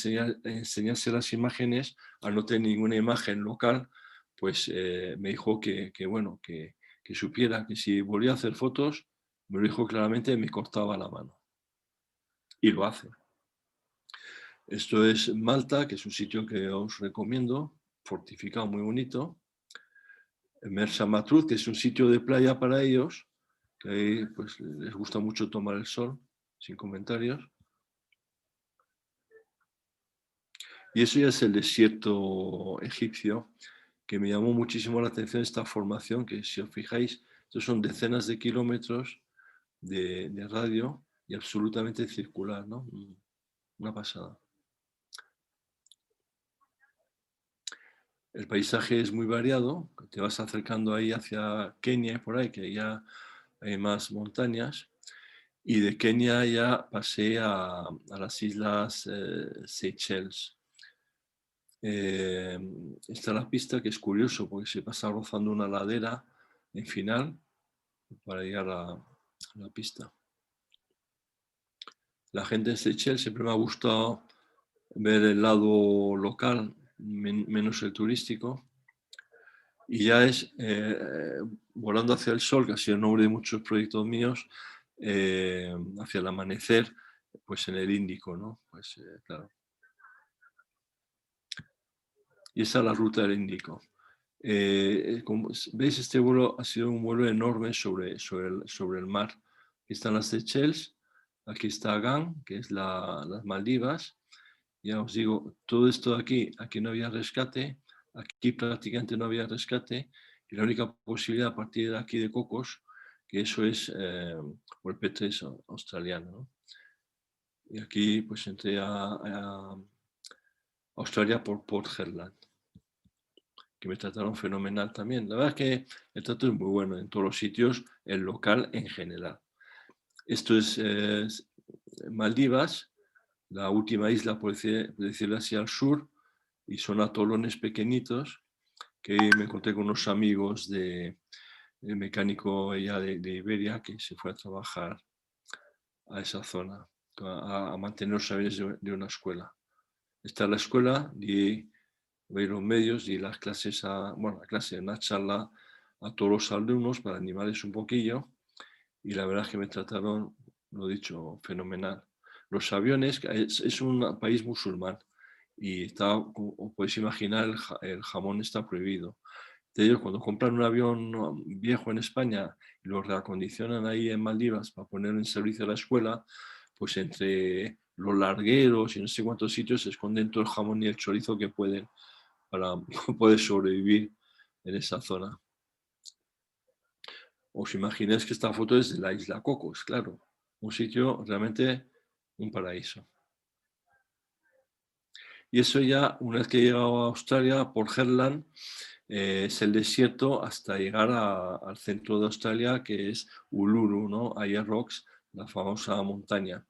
enseñase las imágenes, al no tener ninguna imagen local, pues me dijo que supiera que si volvía a hacer fotos, me lo dijo claramente, me cortaba la mano. Y lo hace. Esto es Malta, que es un sitio que os recomiendo, fortificado, muy bonito. Mersa Matruh, que es un sitio de playa para ellos, que ahí pues, les gusta mucho tomar el sol, sin comentarios. Y eso ya es el desierto egipcio, que me llamó muchísimo la atención esta formación, que si os fijáis, estos son decenas de kilómetros de radio y absolutamente circular, ¿no? Una pasada. El paisaje es muy variado, te vas acercando ahí hacia Kenia y por ahí, que ya hay más montañas, y de Kenia ya pasé a las islas Seychelles. Está la pista, que es curioso porque se pasa rozando una ladera en final para llegar a la pista. La gente en Seychelles siempre me ha gustado ver el lado local, menos el turístico. Y ya es volando hacia el sol, que ha sido el nombre de muchos proyectos míos, hacia el amanecer, pues en el Índico, ¿no? Pues claro. Y esa es la ruta del Índico. Como veis, este vuelo ha sido un vuelo enorme sobre el mar. Aquí están las Seychelles, aquí está Agán, que es las Maldivas. Ya os digo, todo esto de aquí no había rescate, aquí prácticamente no había rescate, y la única posibilidad a partir de aquí de Cocos, que eso es por el P3 australiano, ¿no? Y aquí pues entré a Australia por Port Hedland, que me trataron fenomenal también. La verdad es que el trato es muy bueno en todos los sitios, el local en general. Esto es Maldivas, la última isla, por decirlo así, al sur, y son atolones pequeñitos, que me encontré con unos amigos de mecánico ya de Iberia, que se fue a trabajar a esa zona, a mantener los aviones de una escuela. Está la escuela, di los medios y las clases, la clase, una charla a todos los alumnos para animarles un poquillo, y la verdad es que me trataron, lo dicho, fenomenal. Los aviones, es un país musulmán y está, como podéis imaginar, el jamón está prohibido. De ellos, cuando compran un avión viejo en España y lo reacondicionan ahí en Maldivas para ponerlo en servicio a la escuela, pues entre los largueros y no sé cuántos sitios se esconden todo el jamón y el chorizo que pueden para poder sobrevivir en esa zona. Os imagináis que esta foto es de la isla Cocos, claro, un sitio realmente un paraíso. Y eso ya, una vez que he llegado a Australia, por Hedland, es el desierto hasta llegar al centro de Australia, que es Uluru, ¿no? Ayers Rocks, la famosa montaña.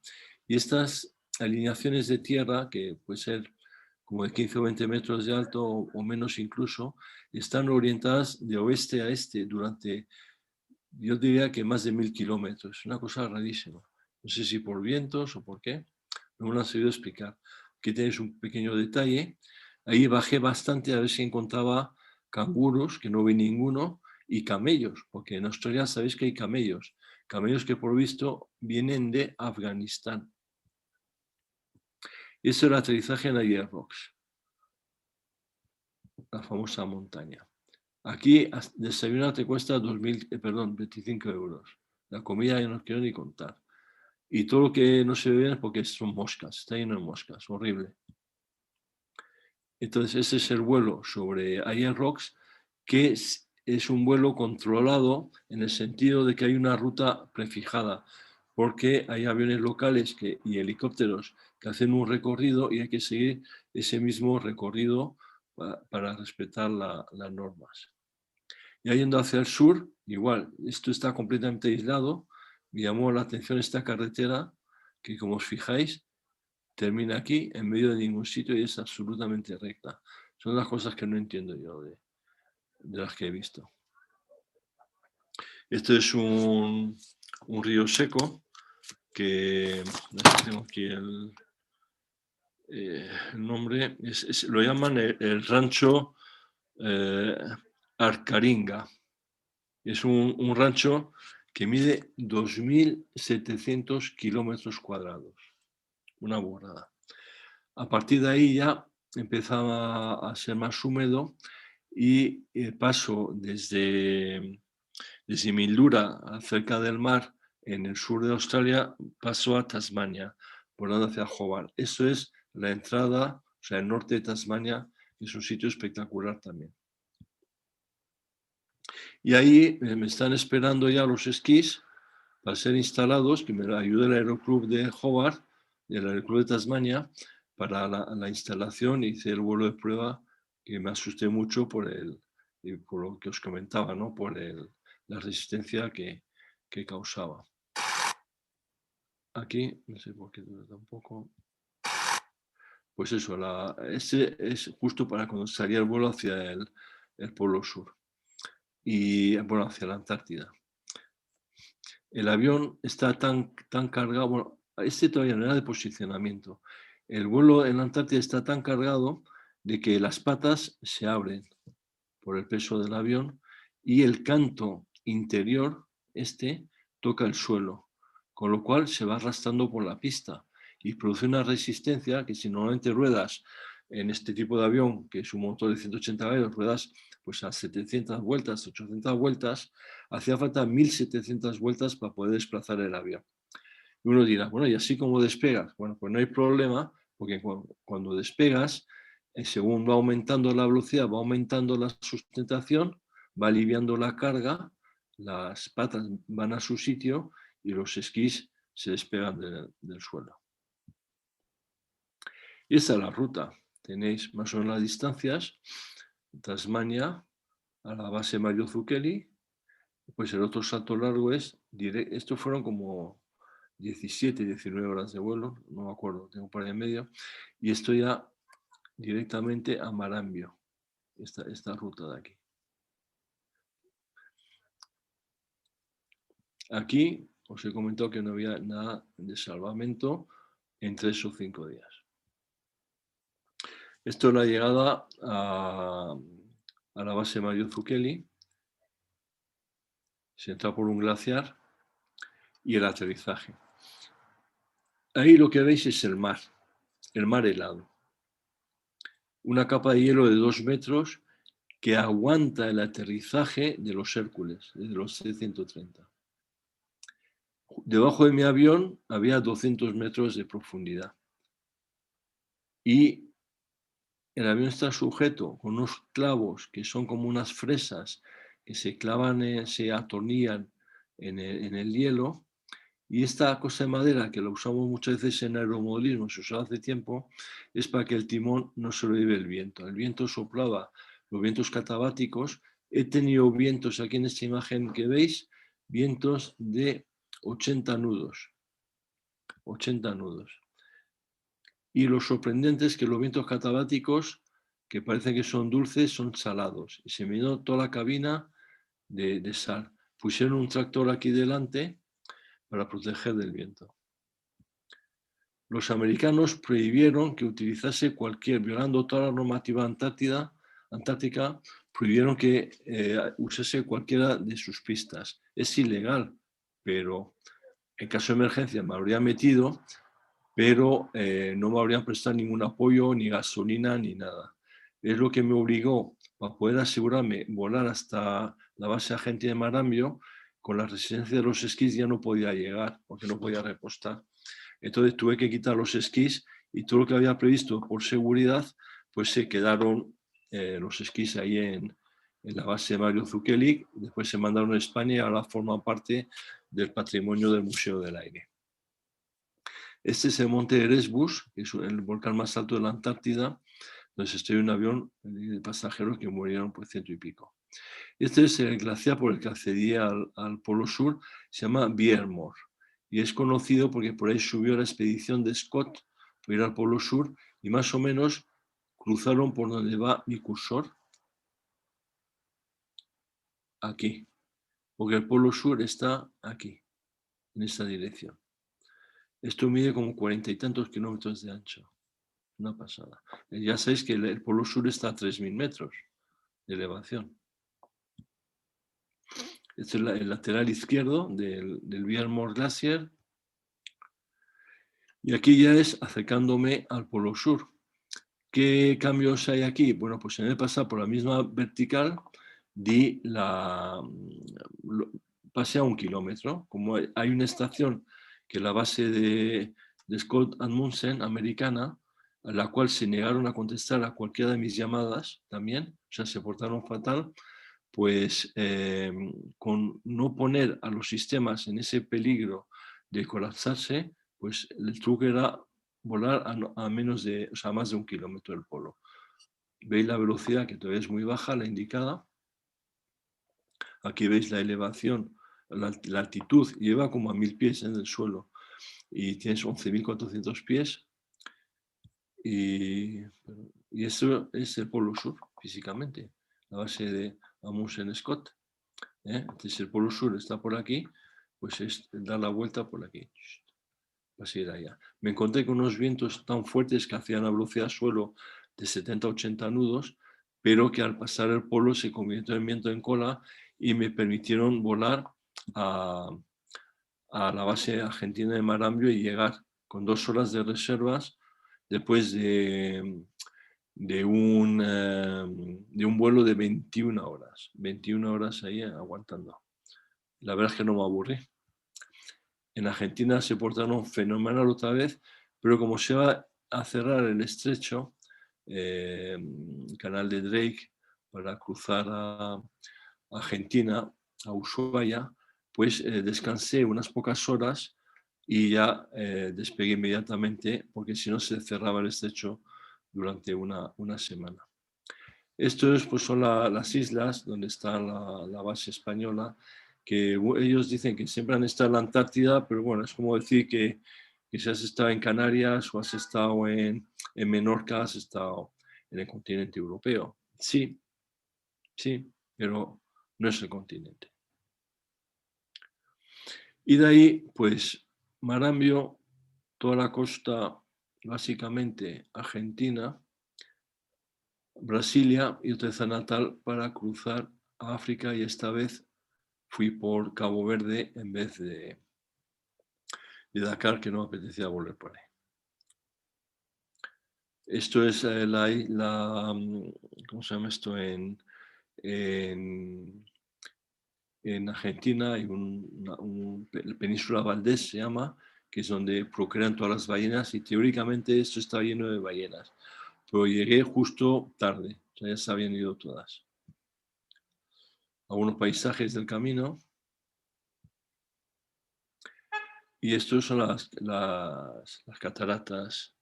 Y estas alineaciones de tierra, que puede ser como de 15 o 20 metros de alto o menos incluso, están orientadas de oeste a este durante, yo diría que más de 1000 kilómetros. Una cosa rarísima. No sé si por vientos o por qué, no me lo han sabido explicar. Aquí tenéis un pequeño detalle. Ahí bajé bastante a ver si encontraba canguros, que no vi ninguno, y camellos, porque en Australia sabéis que hay camellos. Camellos que por visto vienen de Afganistán. Y eso era el aterrizaje en Ayers Rocks, la famosa montaña. Aquí desayunar te cuesta 25 euros. La comida ya no quiero ni contar. Y todo lo que no se ve bien es porque son moscas, está lleno de moscas, horrible. Entonces ese es el vuelo sobre Ayers Rocks, que es un vuelo controlado en el sentido de que hay una ruta prefijada, porque hay aviones locales y helicópteros que hacen un recorrido y hay que seguir ese mismo recorrido para respetar las normas. Y yendo hacia el sur, igual, esto está completamente aislado. Me llamó la atención esta carretera, que como os fijáis, termina aquí, en medio de ningún sitio, y es absolutamente recta. Son las cosas que no entiendo yo de las que he visto. Este es un río seco, que no sé si tengo aquí el nombre, lo llaman el rancho Arcaringa. Es un rancho que mide 2.700 kilómetros cuadrados. Una burrada. A partir de ahí ya empezaba a ser más húmedo y paso desde Mildura, cerca del mar, en el sur de Australia, paso a Tasmania, volando hacia Hobart. Eso es la entrada, o sea, el norte de Tasmania, que es un sitio espectacular también. Y ahí me están esperando ya los esquís para ser instalados, que me ayude el Aeroclub de Hobart, el Aeroclub de Tasmania, para la instalación. Hice el vuelo de prueba, que me asusté mucho por lo que os comentaba, ¿no? Por la resistencia que causaba. Aquí, no sé por qué tampoco. Pues eso, ese es justo para cuando salía el vuelo hacia el Polo Sur y, bueno, hacia la Antártida. El avión está tan cargado, bueno, todavía no era de posicionamiento. El vuelo en la Antártida está tan cargado de que las patas se abren por el peso del avión y el canto interior, toca el suelo, con lo cual se va arrastrando por la pista y produce una resistencia que, si normalmente ruedas en este tipo de avión, que es un motor de 180 grados, ruedas pues a 700 vueltas, 800 vueltas, hacía falta 1700 vueltas para poder desplazar el avión. Y uno dirá, bueno, ¿y así cómo despegas? Bueno, pues no hay problema, porque cuando despegas, según va aumentando la velocidad, va aumentando la sustentación, va aliviando la carga, las patas van a su sitio y los esquís se despegan del suelo. Y esta es la ruta. Tenéis más o menos las distancias. Tasmania a la base Mario Zucchelli. Pues el otro salto largo es, estos fueron como 17, 19 horas de vuelo, no me acuerdo, tengo por ahí en medio. Y esto ya directamente a Marambio, esta ruta de aquí. Aquí os he comentado que no había nada de salvamento en 3 o 5 días. Esto es la llegada a la base Mario Zucchelli. Se entra por un glaciar y el aterrizaje. Ahí lo que veis es el mar helado. Una capa de hielo de 2 metros que aguanta el aterrizaje de los Hércules, de los C-130. Debajo de mi avión había 200 metros de profundidad. Y el avión está sujeto con unos clavos que son como unas fresas que se clavan, se atornillan en el hielo. Y esta cosa de madera, que la usamos muchas veces en aeromodelismo, se usaba hace tiempo, es para que el timón no se lo lleve el viento. El viento soplaba, los vientos catabáticos. He tenido vientos aquí en esta imagen que veis, vientos de 80 nudos. 80 nudos. Y lo sorprendente es que los vientos catabáticos, que parecen que son dulces, son salados. Y se me llenó toda la cabina de sal. Pusieron un tractor aquí delante para proteger del viento. Los americanos prohibieron que utilizase violando toda la normativa antártica, prohibieron que usase cualquiera de sus pistas. Es ilegal, pero en caso de emergencia me habría metido, pero no me habrían prestado ningún apoyo, ni gasolina, ni nada. Es lo que me obligó, para poder asegurarme, volar hasta la base argentina de Marambio. Con la resistencia de los esquís ya no podía llegar, porque no podía repostar. Entonces tuve que quitar los esquís y todo lo que había previsto por seguridad, pues se quedaron los esquís ahí en la base de Mario Zucchelli. Después se mandaron a España y ahora forman parte del patrimonio del Museo del Aire. Este es el monte Erebus, que es el volcán más alto de la Antártida, donde se estrelló un avión de pasajeros que murieron por 100 y pico. Este es el glaciar por el que accedía al Polo Sur, se llama Biermore, y es conocido porque por ahí subió la expedición de Scott para ir al Polo Sur y más o menos cruzaron por donde va mi cursor, aquí, porque el Polo Sur está aquí, en esta dirección. Esto mide como 40 y tantos kilómetros de ancho. Una pasada. Ya sabéis que el Polo Sur está a 3000 metros de elevación. Este es el lateral izquierdo del Biermore Glacier. Y aquí ya es acercándome al Polo Sur. ¿Qué cambios hay aquí? Bueno, pues en el pasado por la misma vertical pasé a 1 kilómetro. Como hay una estación que es la base de Scott Amundsen, americana, a la cual se negaron a contestar a cualquiera de mis llamadas también, o sea, se portaron fatal, pues con no poner a los sistemas en ese peligro de colapsarse, pues el truco era volar a más de 1 kilómetro del polo. Veis la velocidad, que todavía es muy baja, la indicada. Aquí veis la elevación, la altitud, lleva como a 1000 pies en el suelo y tienes 11.400 pies. Y eso es el Polo Sur, físicamente, la base de Amundsen Scott. Entonces el Polo Sur está por aquí, pues es dar la vuelta por aquí. Así era allá. Me encontré con unos vientos tan fuertes que hacían a velocidad suelo de 70-80 nudos, pero que al pasar el polo se convirtió en viento en cola y me permitieron volar a la base argentina de Marambio y llegar con 2 horas de reservas después de de un vuelo de 21 horas. 21 horas ahí aguantando. La verdad es que no me aburrí. En Argentina se portaron fenomenal otra vez, pero como se va a cerrar el estrecho, el canal de Drake, para cruzar a Argentina, a Ushuaia, pues descansé unas pocas horas y ya despegué inmediatamente, porque si no se cerraba el estrecho durante una semana. Estos pues, son las islas donde está la base española, que ellos dicen que siempre han estado en la Antártida, pero bueno, es como decir que si has estado en Canarias o has estado en Menorca, has estado en el continente europeo. Sí, sí, pero no es el continente. Y de ahí, pues, Marambio, toda la costa, básicamente Argentina, Brasilia y otra vez a Natal para cruzar a África, y esta vez fui por Cabo Verde en vez de Dakar, que no me apetecía volver por ahí. Esto es ¿cómo se llama esto? En Argentina hay la península Valdés se llama, que es donde procrean todas las ballenas, y teóricamente esto está lleno de ballenas. Pero llegué justo tarde, o sea, ya se habían ido todas. Algunos paisajes del camino. Y estos son las cataratas.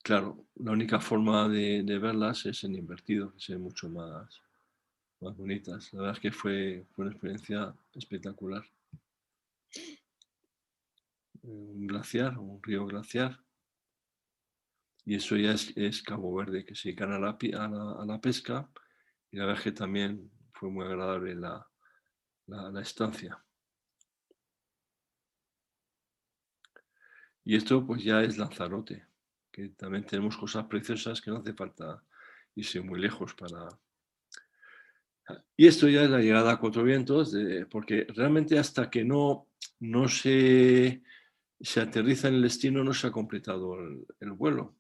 Claro, la única forma de verlas es en invertido, que se ven mucho más bonitas. La verdad es que fue una experiencia espectacular. Un glaciar, un río glaciar. Y eso ya es Cabo Verde, que se dedican a la pesca. Y la verdad es que también fue muy agradable la estancia. Y esto pues ya es Lanzarote, que también tenemos cosas preciosas que no hace falta irse muy lejos para... Y esto ya es la llegada a Cuatro Vientos, porque realmente hasta que no se aterriza en el destino no se ha completado el vuelo.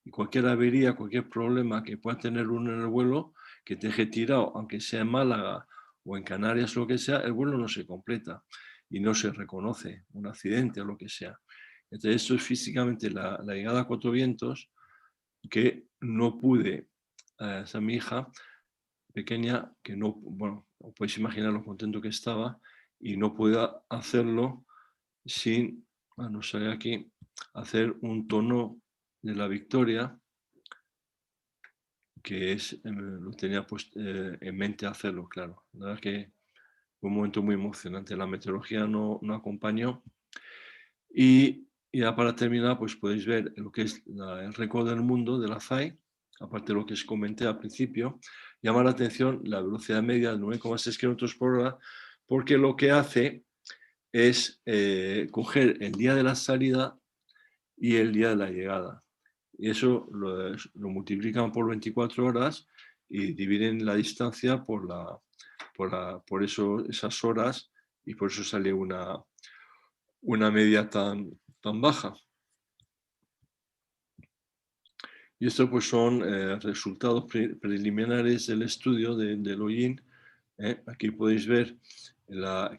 Y cualquier avería, cualquier problema que pueda tener uno en el vuelo, que te deje tirado, aunque sea en Málaga o en Canarias o lo que sea, el vuelo no se completa y no se reconoce un accidente o lo que sea. Entonces, esto es físicamente la llegada a Cuatro Vientos, que no pude, esa mi hija pequeña, que no, bueno, podéis imaginar lo contento que estaba, y no pude hacerlo sin, bueno, sale aquí, hacer un tono de la Victoria, que lo tenía en mente hacerlo, claro. La verdad que fue un momento muy emocionante. La meteorología no acompañó. Y ya para terminar, pues podéis ver lo que es el récord del mundo de la FAI, aparte de lo que os comenté al principio. Llama la atención la velocidad media de 9,6 km por hora, porque lo que hace es coger el día de la salida y el día de la llegada. Y eso lo multiplican por 24 horas y dividen la distancia por esas horas, y por eso sale una media tan baja. Y esto pues son resultados preliminares del estudio del Hollín. Aquí podéis ver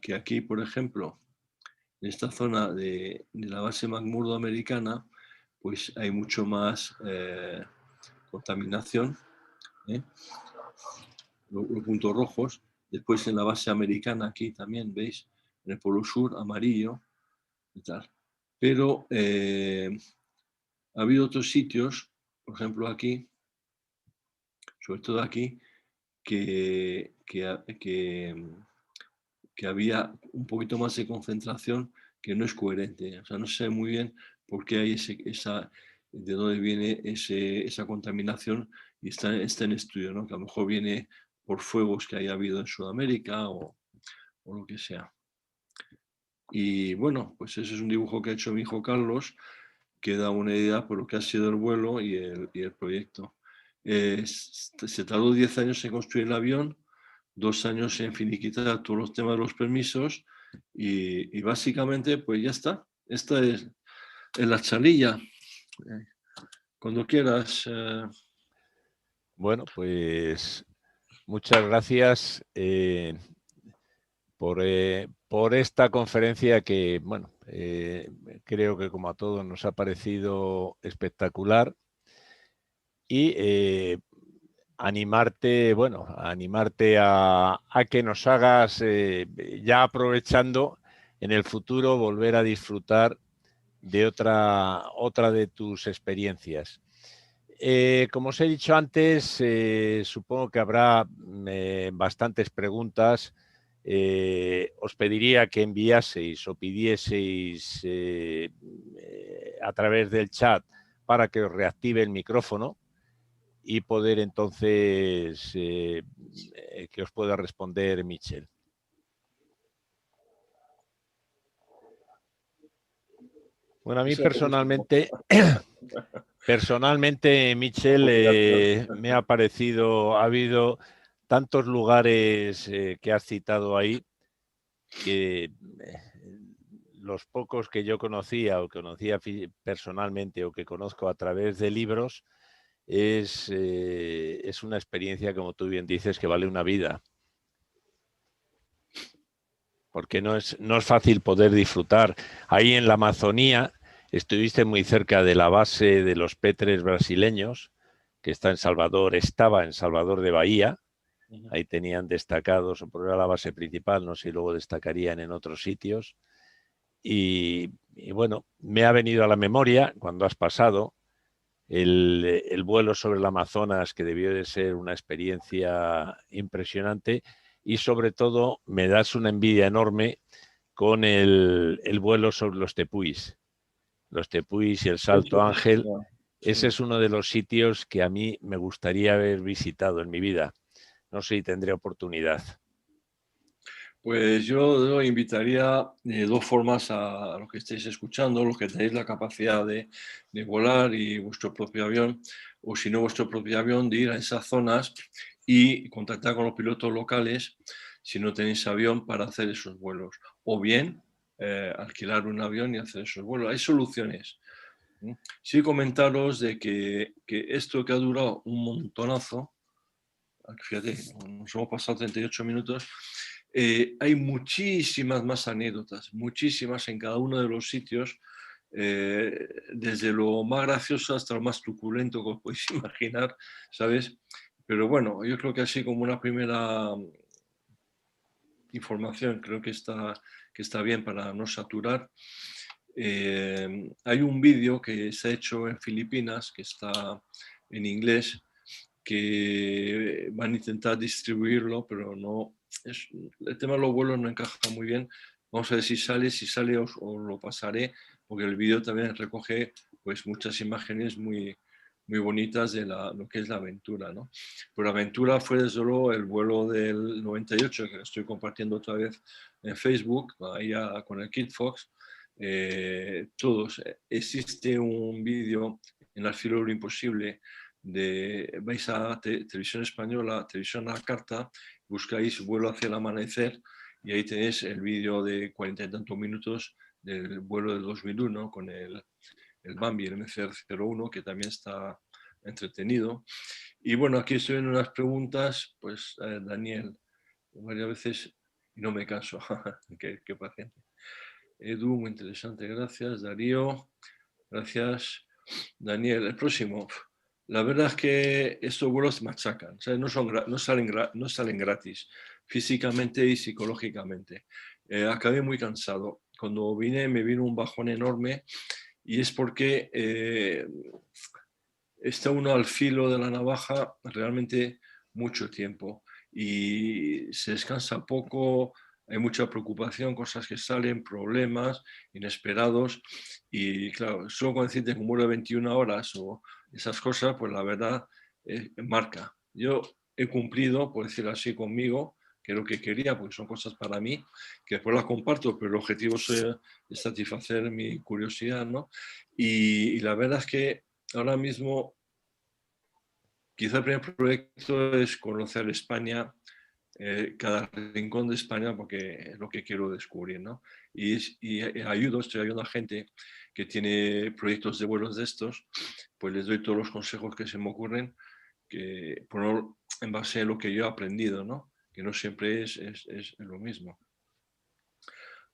que aquí, por ejemplo, en esta zona de la base McMurdo americana, pues hay mucho más contaminación. Los puntos rojos. Después en la base americana, aquí también veis, en el polo sur, amarillo y tal. Pero ha habido otros sitios, por ejemplo aquí, sobre todo aquí, que había un poquito más de concentración, que no es coherente. O sea, no se sabe muy bien por qué hay de dónde viene esa contaminación, y está en estudio, ¿no? Que a lo mejor viene por fuegos que haya habido en Sudamérica o lo que sea. Y bueno, pues ese es un dibujo que ha hecho mi hijo Carlos, que da una idea por lo que ha sido el vuelo y el proyecto. Se tardó 10 años en construir el avión, 2 años en finiquitar todos los temas de los permisos, y básicamente pues ya está. Esta es la charlilla. Cuando quieras. Bueno, pues muchas gracias por esta conferencia que, bueno, creo que como a todos nos ha parecido espectacular y animarte, bueno, animarte a que nos hagas, ya aprovechando en el futuro, volver a disfrutar de otra de tus experiencias. Como os he dicho antes, supongo que habrá bastantes preguntas. Os pediría que enviaseis o pidieseis a través del chat para que os reactive el micrófono y poder entonces que os pueda responder Michel. Bueno, a mí personalmente, Michel, me ha parecido, ha habido tantos lugares que has citado ahí que los pocos que yo conocía o conocía personalmente o que conozco a través de libros es una experiencia, como tú bien dices, que vale una vida. Porque no es fácil poder disfrutar. Ahí en la Amazonía estuviste muy cerca de la base de los Petres brasileños, que estaba en Salvador de Bahía. Ahí tenían destacados, o por era la base principal, no sé si luego destacarían en otros sitios. Y bueno, me ha venido a la memoria, cuando has pasado, el vuelo sobre el Amazonas, que debió de ser una experiencia impresionante, y sobre todo me das una envidia enorme con el vuelo sobre los tepuis y el Salto Ángel. Ese es uno de los sitios que a mí me gustaría haber visitado en mi vida. No sé si tendré oportunidad. Pues yo invitaría de dos formas a los que estéis escuchando, los que tenéis la capacidad de volar y vuestro propio avión, o si no vuestro propio avión, de ir a esas zonas y contactar con los pilotos locales si no tenéis avión para hacer esos vuelos. O bien alquilar un avión y hacer esos vuelos. Hay soluciones. Sí, comentaros de que esto que ha durado un montonazo, fíjate, nos hemos pasado 38 minutos, hay muchísimas más anécdotas, muchísimas en cada uno de los sitios, desde lo más gracioso hasta lo más truculento que os podéis imaginar, ¿sabes? Pero bueno, yo creo que así como una primera información, creo que está bien para no saturar. Hay un vídeo que se ha hecho en Filipinas, que está en inglés, que van a intentar distribuirlo, pero no, el tema de los vuelos no encaja muy bien. Vamos a ver si sale os lo pasaré, porque el vídeo también recoge pues muchas imágenes muy, muy bonitas de lo que es la aventura, ¿no? Pero la aventura fue desde luego el vuelo del 98, que estoy compartiendo otra vez en Facebook, ahí con el Kid Fox. Todos, existe un vídeo en Al filo de lo imposible, vais a Televisión Española, Televisión a la Carta, buscáis Vuelo hacia el amanecer y ahí tenéis el vídeo de 40 y tantos minutos del vuelo del 2001 con el Bambi, el MC-01, que también está entretenido. Y bueno, aquí estoy en unas preguntas, pues Daniel, varias veces y no me canso, qué paciente. Edu, muy interesante, gracias. Darío, gracias. Daniel, el próximo. La verdad es que estos vuelos machacan, ¿sabes? No salen gratis, físicamente y psicológicamente. Acabé muy cansado. Cuando vine me vino un bajón enorme y es porque está uno al filo de la navaja realmente mucho tiempo y se descansa poco, hay mucha preocupación, cosas que salen, problemas inesperados y claro, solo con decirte que muero 21 horas o esas cosas, pues la verdad marca. Yo he cumplido, por decirlo así, conmigo, que es lo que quería, porque son cosas para mí, que después las comparto, pero el objetivo es satisfacer mi curiosidad, ¿no? Y la verdad es que ahora mismo quizá el primer proyecto es conocer España cada rincón de España porque es lo que quiero descubrir, ¿no? Y estoy ayudando a gente que tiene proyectos de vuelos de estos, pues les doy todos los consejos que se me ocurren, que poner en base a lo que yo he aprendido, ¿no? Que no siempre es lo mismo.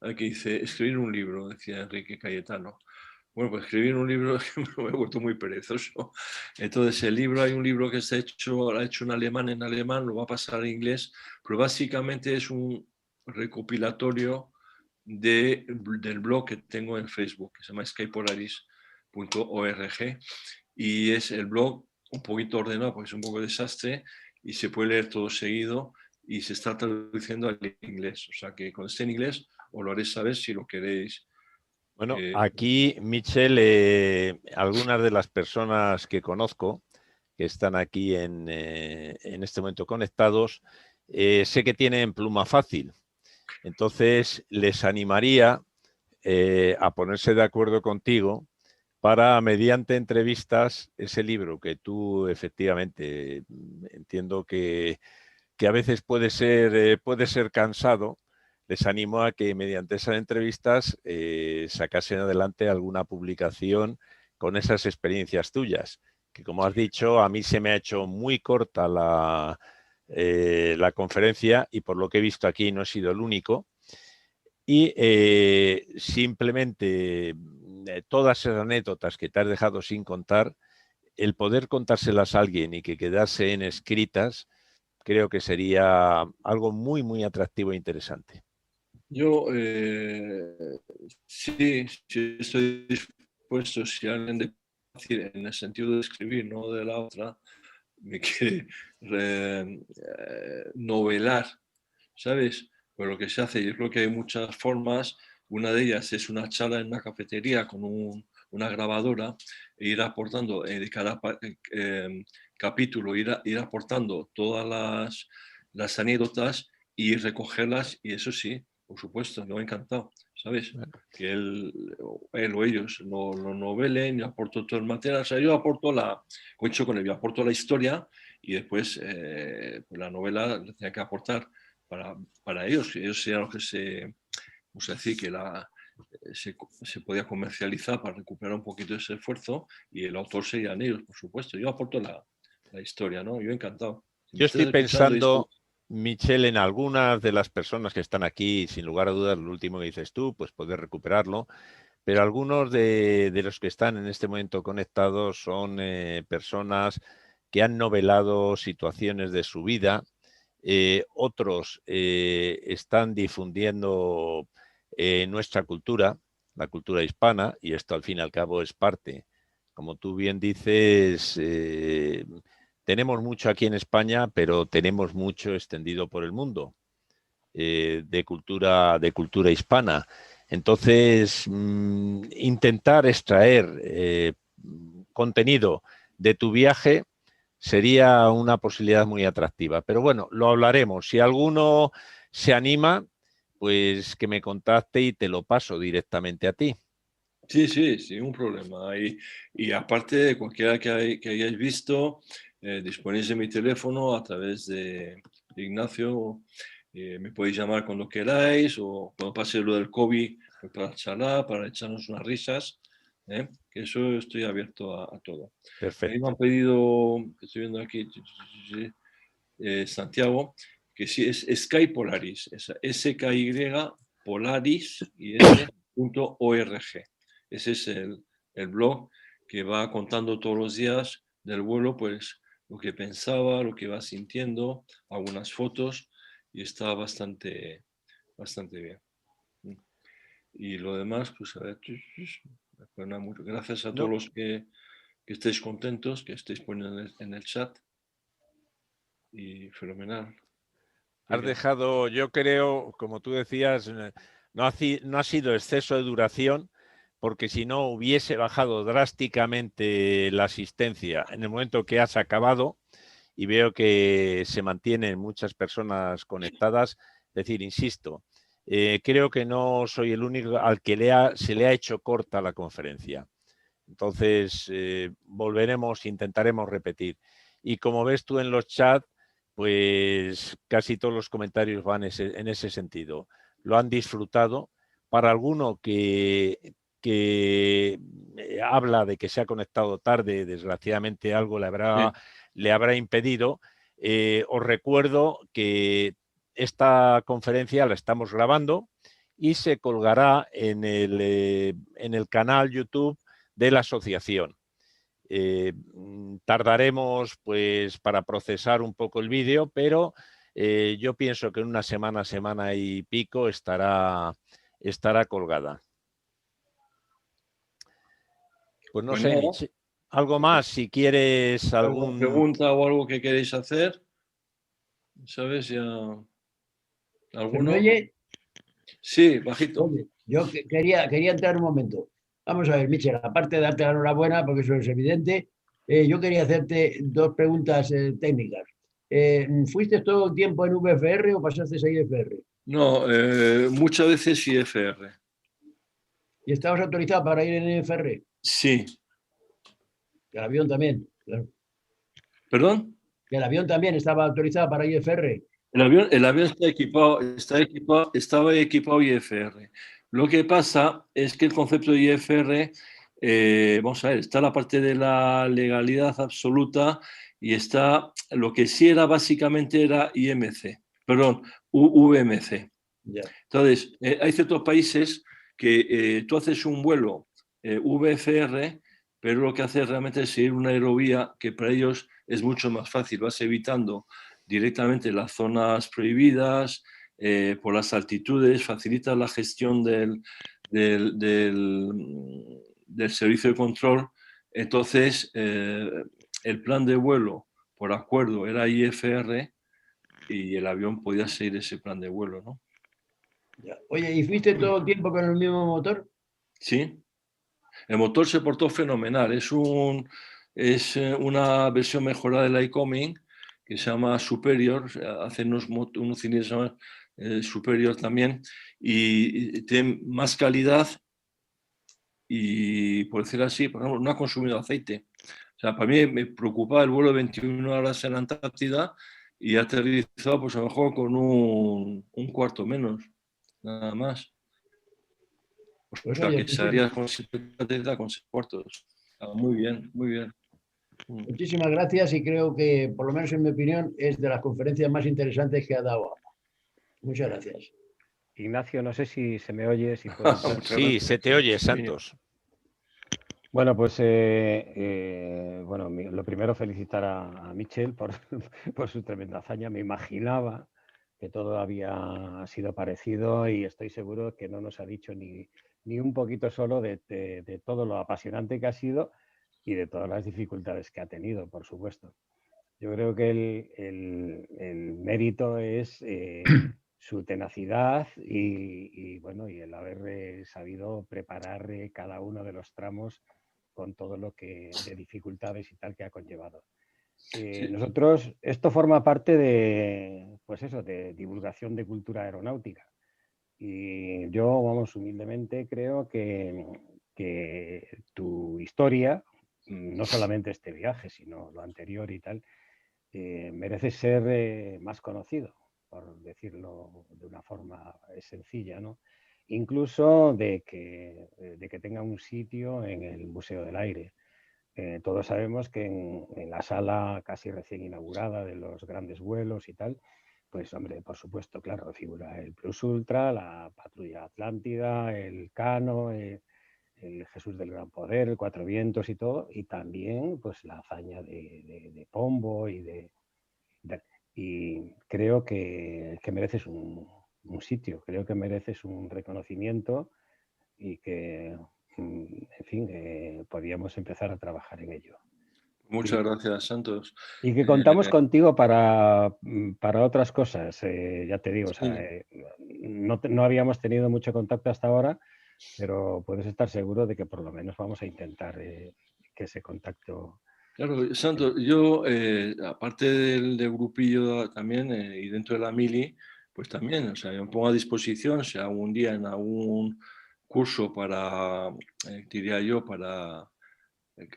Aquí dice, escribir un libro, decía Enrique Cayetano. Bueno, pues escribir un libro me he vuelto muy perezoso. Entonces, hay un libro que lo ha hecho un alemán en alemán, lo va a pasar en inglés, pero básicamente es un recopilatorio del blog que tengo en Facebook, que se llama skypolaris.org, y es el blog un poquito ordenado, porque es un poco desastre, y se puede leer todo seguido, y se está traduciendo al inglés. O sea que cuando esté en inglés, os lo haré saber si lo queréis. Bueno, aquí, Michel, algunas de las personas que conozco que están aquí en este momento conectados, sé que tienen pluma fácil. Entonces, les animaría a ponerse de acuerdo contigo para, mediante entrevistas, ese libro que tú efectivamente entiendo que a veces puede ser cansado. Les animo a que mediante esas entrevistas sacasen adelante alguna publicación con esas experiencias tuyas, que como has dicho, a mí se me ha hecho muy corta la conferencia y por lo que he visto aquí no he sido el único. Y simplemente todas esas anécdotas que te has dejado sin contar, el poder contárselas a alguien y que quedasen escritas, creo que sería algo muy, muy atractivo e interesante. Yo sí estoy dispuesto, si alguien en el sentido de escribir, no de la otra, me quiere novelar, ¿sabes? Pues lo que se hace, yo creo que hay muchas formas. Una de ellas es una charla en una cafetería con una grabadora e ir aportando de cada capítulo, ir aportando todas las anécdotas y recogerlas, y eso sí, por supuesto, me ha encantado, ¿sabes? Bueno. Que él o ellos lo novelen, yo aporto todo el material, o sea, yo aporto yo aporto la historia y después pues la novela le tenía que aportar para ellos serían los que vamos a decir, que se podía comercializar para recuperar un poquito ese esfuerzo, y el autor serían ellos, por supuesto. Yo aporto la historia, ¿no? Yo encantado. Si yo estoy pensando, Michel, en algunas de las personas que están aquí, sin lugar a dudas, lo último que dices tú, pues poder recuperarlo, pero algunos de los que están en este momento conectados son personas que han novelado situaciones de su vida, otros están difundiendo nuestra cultura, la cultura hispana, y esto al fin y al cabo es parte, como tú bien dices, tenemos mucho aquí en España, pero tenemos mucho extendido por el mundo de cultura hispana. Entonces, intentar extraer contenido de tu viaje sería una posibilidad muy atractiva. Pero bueno, lo hablaremos. Si alguno se anima, pues que me contacte y te lo paso directamente a ti. Sí, sin un problema. Y aparte de cualquiera que hayáis visto, disponéis de mi teléfono a través de Ignacio. Me podéis llamar cuando queráis, o cuando pase lo del COVID, pues para charlar, para echarnos unas risas. Que eso estoy abierto a todo. Perfecto. Me han pedido, estoy viendo aquí, Santiago, que sí es Sky Polaris, SKY Polaris y S.org. Ese es el blog que va contando todos los días del vuelo, pues lo que pensaba, lo que iba sintiendo, algunas fotos, y está bastante bien. Y lo demás, pues a ver, gracias a todos los que estéis contentos, que estéis poniendo en el chat, y fenomenal. Has dejado, yo creo, como tú decías, no ha sido exceso de duración, porque si no hubiese bajado drásticamente la asistencia en el momento que has acabado, y veo que se mantienen muchas personas conectadas. Es decir, insisto, creo que no soy el único al que se le ha hecho corta la conferencia. Entonces, intentaremos repetir. Y como ves tú en los chats, pues casi todos los comentarios van en ese sentido. Lo han disfrutado. Para alguno que habla de que se ha conectado tarde, desgraciadamente algo le habrá impedido, os recuerdo que esta conferencia la estamos grabando y se colgará en el canal YouTube de la asociación. Tardaremos pues para procesar un poco el vídeo, pero yo pienso que en una semana y pico estará colgada. Pues no sé, Michel, algo más, si quieres ¿Alguna pregunta o algo que queréis hacer? ¿Sabes? Ya... ¿Alguno? ¿Se me oye? Sí, bajito. Oye, yo quería entrar un momento. Vamos a ver, Michel, aparte de darte la enhorabuena, porque eso es evidente, yo quería hacerte dos preguntas técnicas. ¿Fuiste todo el tiempo en VFR o pasaste a IFR? No, muchas veces IFR. ¿Y estabas autorizado para ir en IFR? Sí. Y el avión también, claro. ¿Perdón? Y el avión también estaba autorizado para IFR. El avión estaba equipado IFR. Lo que pasa es que el concepto de IFR, vamos a ver, está la parte de la legalidad absoluta y está lo que sí era básicamente era IMC, perdón, UMC. Ya. Entonces, hay ciertos países que tú haces un vuelo VFR, pero lo que haces realmente es seguir una aerovía que para ellos es mucho más fácil. Vas evitando directamente las zonas prohibidas, por las altitudes, facilita la gestión del servicio de control. Entonces, el plan de vuelo por acuerdo era IFR y el avión podía seguir ese plan de vuelo, ¿no? Ya. Oye, ¿y fuiste todo el tiempo con el mismo motor? Sí. El motor se portó fenomenal. Es una versión mejorada del iComing que se llama Superior. Hace unos cilindros Superior también y tiene más calidad y, por decir así, por ejemplo, no ha consumido aceite. O sea, para mí me preocupaba el vuelo de 21 horas en la Antártida y ha aterrizado pues a lo mejor con un cuarto menos, nada más. O sea, que salía con 7 cuartos. Muy bien, muy bien. Muchísimas gracias y creo que, por lo menos en mi opinión, es de las conferencias más interesantes que ha dado. Muchas gracias. Ignacio, no sé si se me oye. Si puedo sí, se te oye, Santos. Bueno, pues bueno, lo primero felicitar a Michel por su tremenda hazaña. Me imaginaba que todo había sido parecido y estoy seguro que no nos ha dicho ni un poquito solo de todo lo apasionante que ha sido y de todas las dificultades que ha tenido, por supuesto. Yo creo que el mérito es su tenacidad y bueno, y el haber sabido preparar cada uno de los tramos con todo lo que de dificultades y tal que ha conllevado. Sí. Nosotros, esto forma parte de, pues eso, de divulgación de cultura aeronáutica. Y yo, vamos, humildemente creo que tu historia, no solamente este viaje, sino lo anterior y tal, merece ser más conocido, por decirlo de una forma sencilla, ¿no? Incluso de que tenga un sitio en el Museo del Aire. Todos sabemos que en la sala casi recién inaugurada de los grandes vuelos y tal, pues hombre, por supuesto, claro, figura el Plus Ultra, la Patrulla Atlántida, el Cano, el Jesús del Gran Poder, el Cuatro Vientos y todo, y también pues la hazaña de Pombo y creo que mereces un sitio, creo que mereces un reconocimiento y que, en fin, podríamos empezar a trabajar en ello. Muchas gracias, Santos. Y que contamos contigo para otras cosas, ya te digo, o sea, no habíamos tenido mucho contacto hasta ahora, pero puedes estar seguro de que por lo menos vamos a intentar que ese contacto... Claro, Santos, yo, aparte del grupillo también, y dentro de la mili, pues también, o sea, yo me pongo a disposición, si algún día en algún curso para, diría yo, para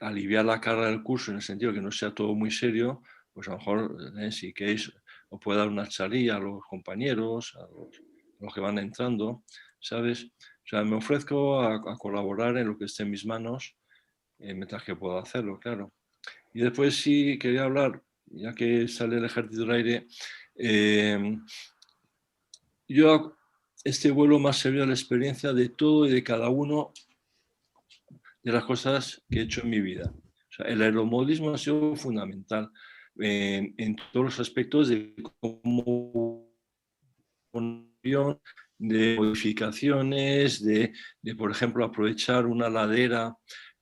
aliviar la carga del curso, en el sentido que no sea todo muy serio, pues a lo mejor si queréis o puede dar una charlilla a los compañeros, a los que van entrando, ¿sabes? O sea, me ofrezco a colaborar en lo que esté en mis manos, mientras que pueda hacerlo, claro. Y después sí quería hablar, ya que sale el Ejército del Aire, yo este vuelo me ha servido la experiencia de todo y de cada uno de las cosas que he hecho en mi vida. O sea, el aeromodelismo ha sido fundamental en todos los aspectos de cómo un avión, de modificaciones, de, por ejemplo, aprovechar una ladera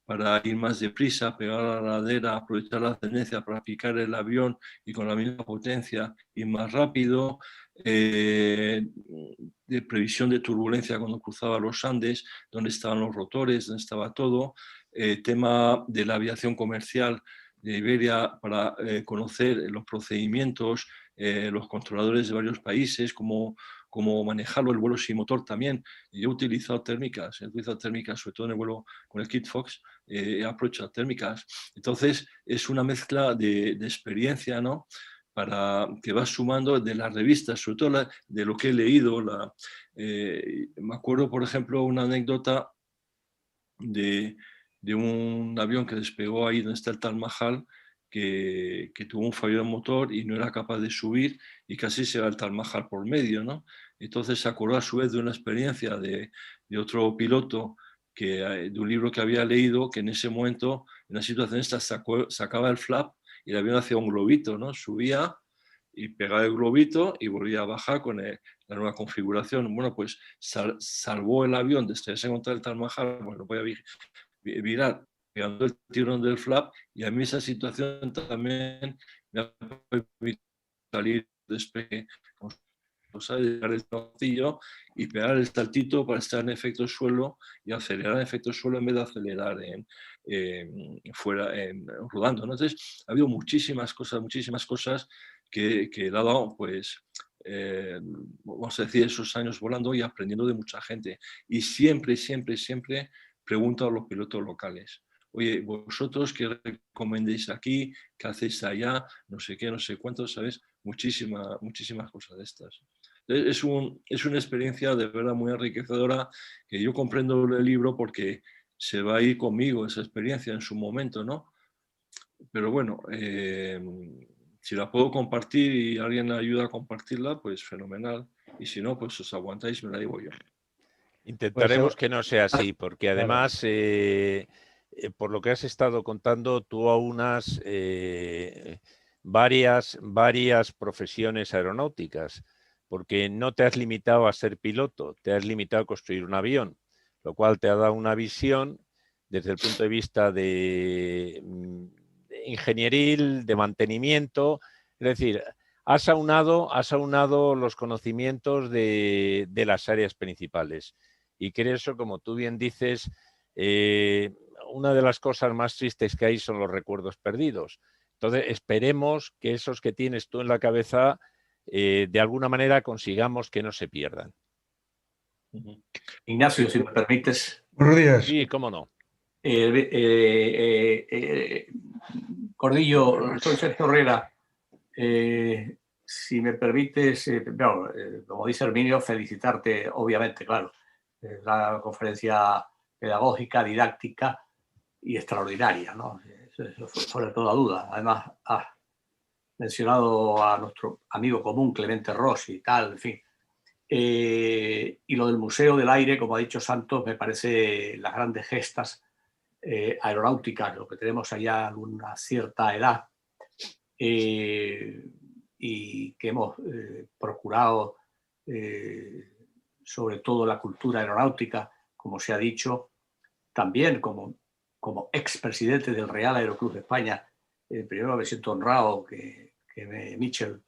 para ir más deprisa, pegar a la ladera, aprovechar la tendencia para picar el avión y con la misma potencia ir más rápido, de previsión de turbulencia cuando cruzaba los Andes, dónde estaban los rotores, dónde estaba todo, tema de la aviación comercial de Iberia para conocer los procedimientos, los controladores de varios países, cómo manejarlo, el vuelo sin motor también. Yo he utilizado térmicas, sobre todo en el vuelo con el Kit Fox, he aprovechado térmicas. Entonces es una mezcla de experiencia, ¿no? Para que vas sumando de las revistas, sobre todo de lo que he leído. Me acuerdo, por ejemplo, una anécdota de un avión que despegó ahí donde está el Taj Mahal, que tuvo un fallo de motor y no era capaz de subir y casi se va el Taj Mahal por medio, ¿no? Entonces se acordó a su vez de una experiencia de otro piloto, de un libro que había leído, que en ese momento, en una situación esta, sacaba el flap y el avión hacía un globito, ¿no? Subía y pegaba el globito y volvía a bajar con la nueva configuración. Bueno, pues salvó el avión de estrellarse contra el Taj Mahal, bueno, voy a virar pegando el tirón del flap, y a mí esa situación también me ha permitido salir despegue, dejar el trocillo y pegar el saltito para estar en efecto suelo y acelerar en efecto suelo en vez de acelerar rodando, ¿no? Entonces ha habido muchísimas cosas que he dado, pues, vamos a decir, esos años volando y aprendiendo de mucha gente. Y siempre pregunto a los pilotos locales: oye, vosotros qué recomendéis aquí, qué hacéis allá, no sé qué, no sé cuánto, ¿sabes? Muchísimas cosas de estas. Es una experiencia de verdad muy enriquecedora, que yo comprendo el libro porque se va a ir conmigo esa experiencia en su momento, ¿no? Pero bueno, si la puedo compartir y alguien ayuda a compartirla, pues fenomenal. Y si no, pues os aguantáis, me la digo yo. Intentaremos que no sea así, porque además, por lo que has estado contando, tú aunas varias profesiones aeronáuticas, porque no te has limitado a ser piloto, te has limitado a construir un avión, lo cual te ha dado una visión desde el punto de vista de ingenieril, de mantenimiento, es decir, has aunado los conocimientos de las áreas principales. Y que eso, como tú bien dices, una de las cosas más tristes que hay son los recuerdos perdidos. Entonces, esperemos que esos que tienes tú en la cabeza, de alguna manera consigamos que no se pierdan. Ignacio, si me permites. Buenos días. Sí, cómo no. Cordillo, soy Sergio Herrera. Si me permites, como dice Herminio, felicitarte, obviamente, claro. Es una conferencia pedagógica, didáctica y extraordinaria, ¿no? Eso sobre toda duda. Además, has mencionado a nuestro amigo común, Clemente Rossi y tal, en fin. Y lo del Museo del Aire, como ha dicho Santos, me parece las grandes gestas aeronáuticas, lo que tenemos allá a una cierta edad, y que hemos procurado, sobre todo la cultura aeronáutica, como se ha dicho, también como expresidente del Real Aeroclub de España. Primero me siento honrado que Michel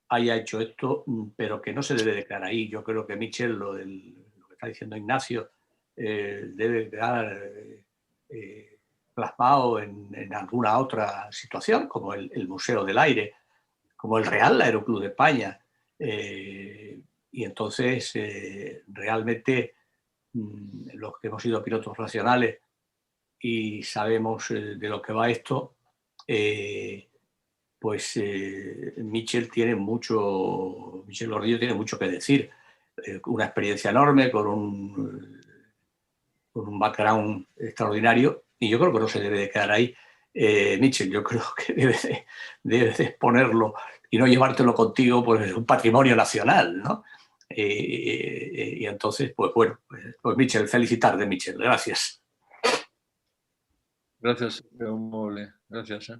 haya hecho esto, pero que no se debe de quedar ahí. Yo creo que Michel, lo que está diciendo Ignacio, debe quedar plasmado en alguna otra situación, como el Museo del Aire, como el Real Aeroclub de España. Y entonces, realmente, los que hemos sido pilotos nacionales y sabemos de lo que va esto, pues Michel Gordillo tiene mucho que decir. Una experiencia enorme, con un background extraordinario, y yo creo que no se debe de quedar ahí. Michel, yo creo que debe de exponerlo y no llevártelo contigo, pues es un patrimonio nacional, ¿no? Y entonces, pues bueno, pues Michel, felicitarte, Michel, gracias. Gracias, Mole. Gracias.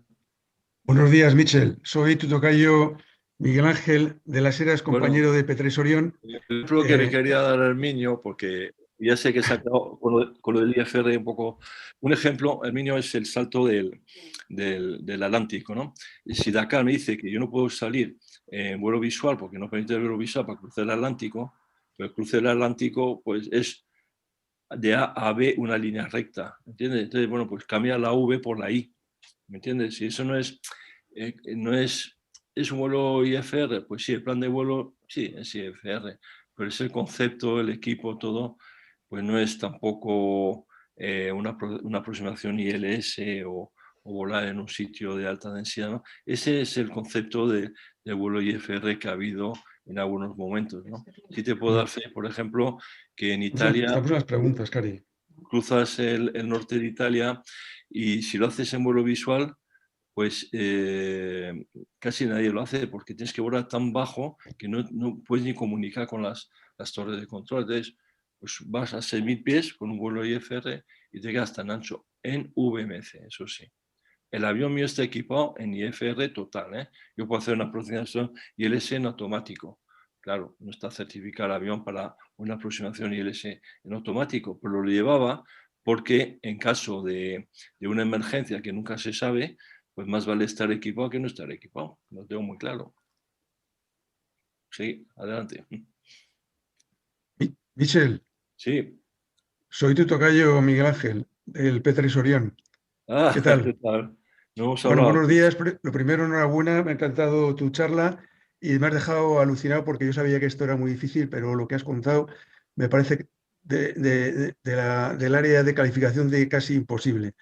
Buenos días, Michel. Soy tu tocayo Miguel Ángel de las Heras, compañero Bueno, de Petres Orión. el ejemplo que le quería dar al Herminio, porque ya sé que he sacado con lo del IFR un poco. Un ejemplo, Herminio, es el salto del Atlántico, ¿no? Y si Dakar me dice que yo no puedo salir en vuelo visual porque no permite el vuelo visual para cruzar el Atlántico, pero cruce el Atlántico, pues es de A a B una línea recta, ¿entiendes? Entonces, bueno, pues cambia la V por la I, ¿me entiendes? Si eso no es un vuelo IFR, pues sí, el plan de vuelo, sí, es IFR, pero es el concepto, el equipo, todo, pues no es tampoco una aproximación ILS o volar en un sitio de alta densidad, ¿no? Ese es el concepto de vuelo IFR que ha habido en algunos momentos, ¿no? Sí te puedo dar fe, por ejemplo, que en Italia... Estamos unas preguntas, Cari. Cruzas el norte de Italia y si lo haces en vuelo visual, pues casi nadie lo hace porque tienes que volar tan bajo que no puedes ni comunicar con las torres de control. Entonces, pues vas a 6.000 pies con un vuelo IFR y te quedas tan ancho en VMC, eso sí. El avión mío está equipado en IFR total, ¿eh? Yo puedo hacer una aproximación ILS en automático. Claro, no está certificado el avión para una aproximación ILS en automático, pero lo llevaba porque en caso de una emergencia que nunca se sabe, pues más vale estar equipado que no estar equipado. Lo tengo muy claro. Sí, adelante. Michel, Sí. soy tu tocayo Miguel Ángel, del Petres Orión. Ah, ¿Qué tal? ¿qué tal? No hemos Bueno, hablado. buenos días. Lo primero, enhorabuena, me ha encantado tu charla y me has dejado alucinado porque yo sabía que esto era muy difícil, pero lo que has contado me parece del área de calificación de casi imposible.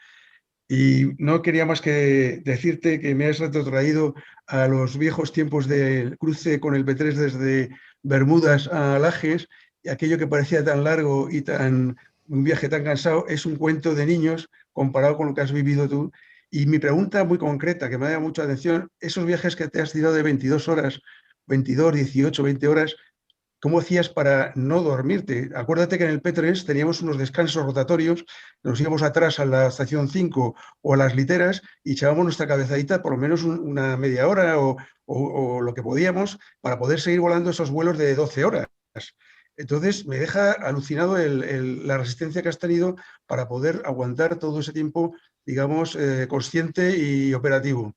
Y no quería más que decirte que me has retrotraído a los viejos tiempos del cruce con el B3 desde Bermudas a Lajes, y aquello que parecía tan largo y un viaje tan cansado es un cuento de niños comparado con lo que has vivido tú. Y mi pregunta muy concreta, que me da mucha atención, esos viajes que te has tirado de 22 horas, 22, 18, 20 horas, ¿cómo hacías para no dormirte? Acuérdate que en el P3 teníamos unos descansos rotatorios, nos íbamos atrás a la estación 5 o a las literas y echábamos nuestra cabezadita por lo menos una media hora o lo que podíamos para poder seguir volando esos vuelos de 12 horas. Entonces me deja alucinado la resistencia que has tenido para poder aguantar todo ese tiempo, digamos, consciente y operativo.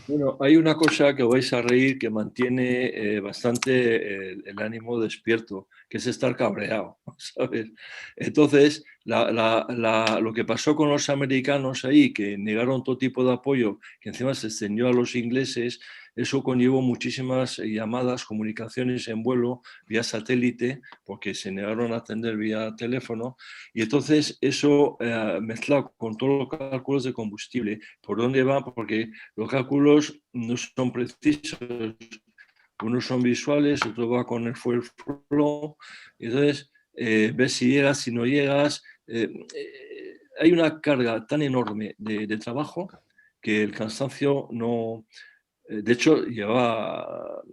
Bueno, hay una cosa que os vais a reír que mantiene bastante el ánimo despierto, que es estar cabreado, ¿sabes? Entonces, lo que pasó con los americanos ahí, que negaron todo tipo de apoyo, que encima se extendió a los ingleses, eso conllevó muchísimas llamadas, comunicaciones en vuelo, vía satélite, porque se negaron a atender vía teléfono, y entonces eso mezclado con todos los cálculos de combustible, por dónde va, porque los cálculos no son precisos, unos son visuales, otro va con el fuel flow, entonces ves si llegas, si no llegas, hay una carga tan enorme de trabajo que el cansancio no... De hecho, llevaba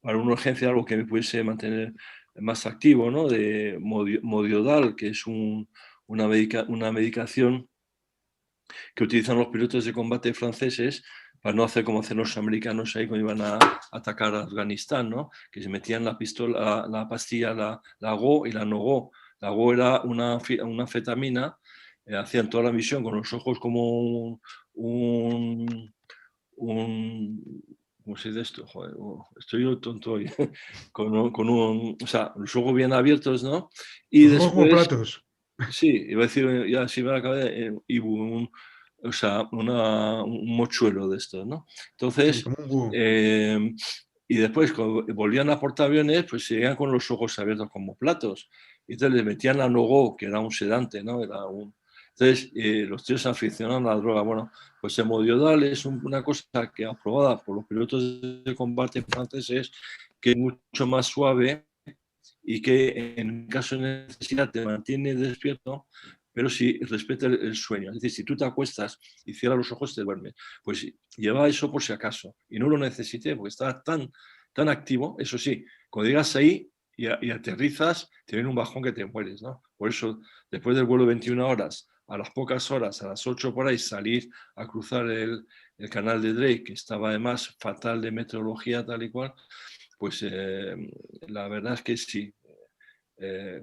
para una urgencia algo que me pudiese mantener más activo, ¿no? De Modiodal, que es una medicación que utilizan los pilotos de combate franceses para no hacer como hacen los americanos ahí cuando iban a atacar a Afganistán, ¿no? Que se metían la pistola, la pastilla, la GO y la no GO. La GO era una anfetamina, hacían toda la misión con los ojos como ¿cómo se dice esto? Joder, estoy yo tonto hoy. O sea, los ojos bien abiertos, ¿no? Y Los ojos como después, platos. sí, iba a decir, ya si me la acabé, o sea, un mochuelo de estos, ¿no? Entonces, Sí, como un búho. y después cuando volvían a portaaviones, pues seguían con los ojos abiertos como platos. Y entonces les metían la no-go, que era un sedante, ¿no? Entonces, los tíos se aficionaron a la droga. Bueno, pues hemodiodal es una cosa que aprobada por los pilotos de combate franceses, que es mucho más suave y que en caso de necesidad te mantiene despierto, pero si respeta el sueño. Es decir, si tú te acuestas y cierras los ojos, te duermes. Pues lleva eso por si acaso. Y no lo necesité porque estaba tan activo. Eso sí, cuando llegas ahí y aterrizas, te viene un bajón que te mueres, ¿no? Por eso, después del vuelo de 21 horas, a las pocas horas, a las 8 por ahí, salir a cruzar el canal de Drake, que estaba además fatal de meteorología tal y cual, pues la verdad es que sí,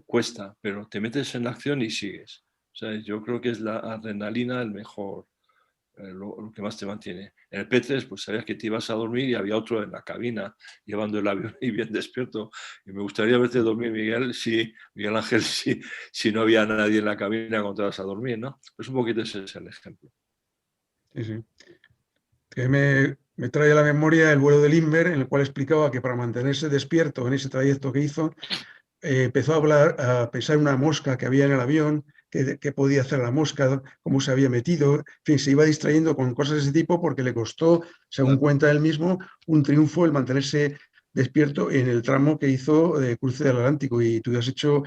cuesta, pero te metes en la acción y sigues. O sea, yo creo que es la adrenalina el mejor, lo que más te mantiene. En el P3, pues sabías que te ibas a dormir y había otro en la cabina llevando el avión y bien despierto. Y me gustaría verte dormir, Miguel Ángel, si no había nadie en la cabina cuando te vas a dormir, ¿no? Pues un poquito ese es el ejemplo. Sí, sí. Que me trae a la memoria el vuelo del Inver, en el cual explicaba que para mantenerse despierto en ese trayecto que hizo, empezó a pensar en una mosca que había en el avión, qué podía hacer la mosca, cómo se había metido, en fin, se iba distrayendo con cosas de ese tipo porque le costó, según cuenta él mismo, un triunfo el mantenerse despierto en el tramo que hizo de cruce del Atlántico, y tú has hecho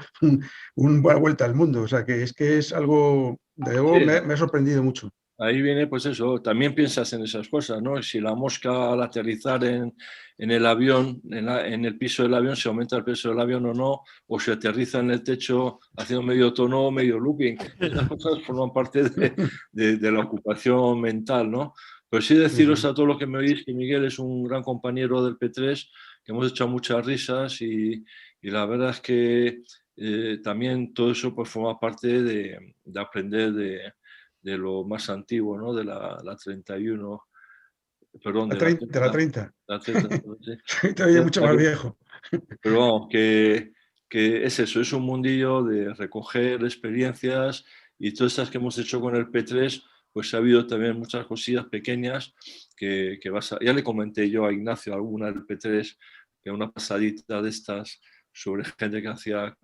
una buena vuelta al mundo. O sea, que es algo, de luego, Sí. me ha sorprendido mucho. Ahí viene, pues eso, también piensas en esas cosas, ¿no? Si la mosca al aterrizar en el avión, en el piso del avión, se aumenta el peso del avión o no, o si aterriza en el techo haciendo medio tono o medio looping. Esas cosas forman parte de la ocupación mental, ¿no? Pero sí deciros a todos los que me oís que Miguel es un gran compañero del P3, que hemos echado muchas risas y la verdad es que también todo eso pues forma parte de aprender de lo más antiguo, ¿no? De la 31, perdón, de la 30. De la 30. La 30, sí. Todavía mucho más viejo. Pero vamos, que es eso, es un mundillo de recoger experiencias y todas estas que hemos hecho con el P3, pues ha habido también muchas cosillas pequeñas que ya le comenté yo a Ignacio alguna del P3, que una pasadita de estas sobre gente que hacía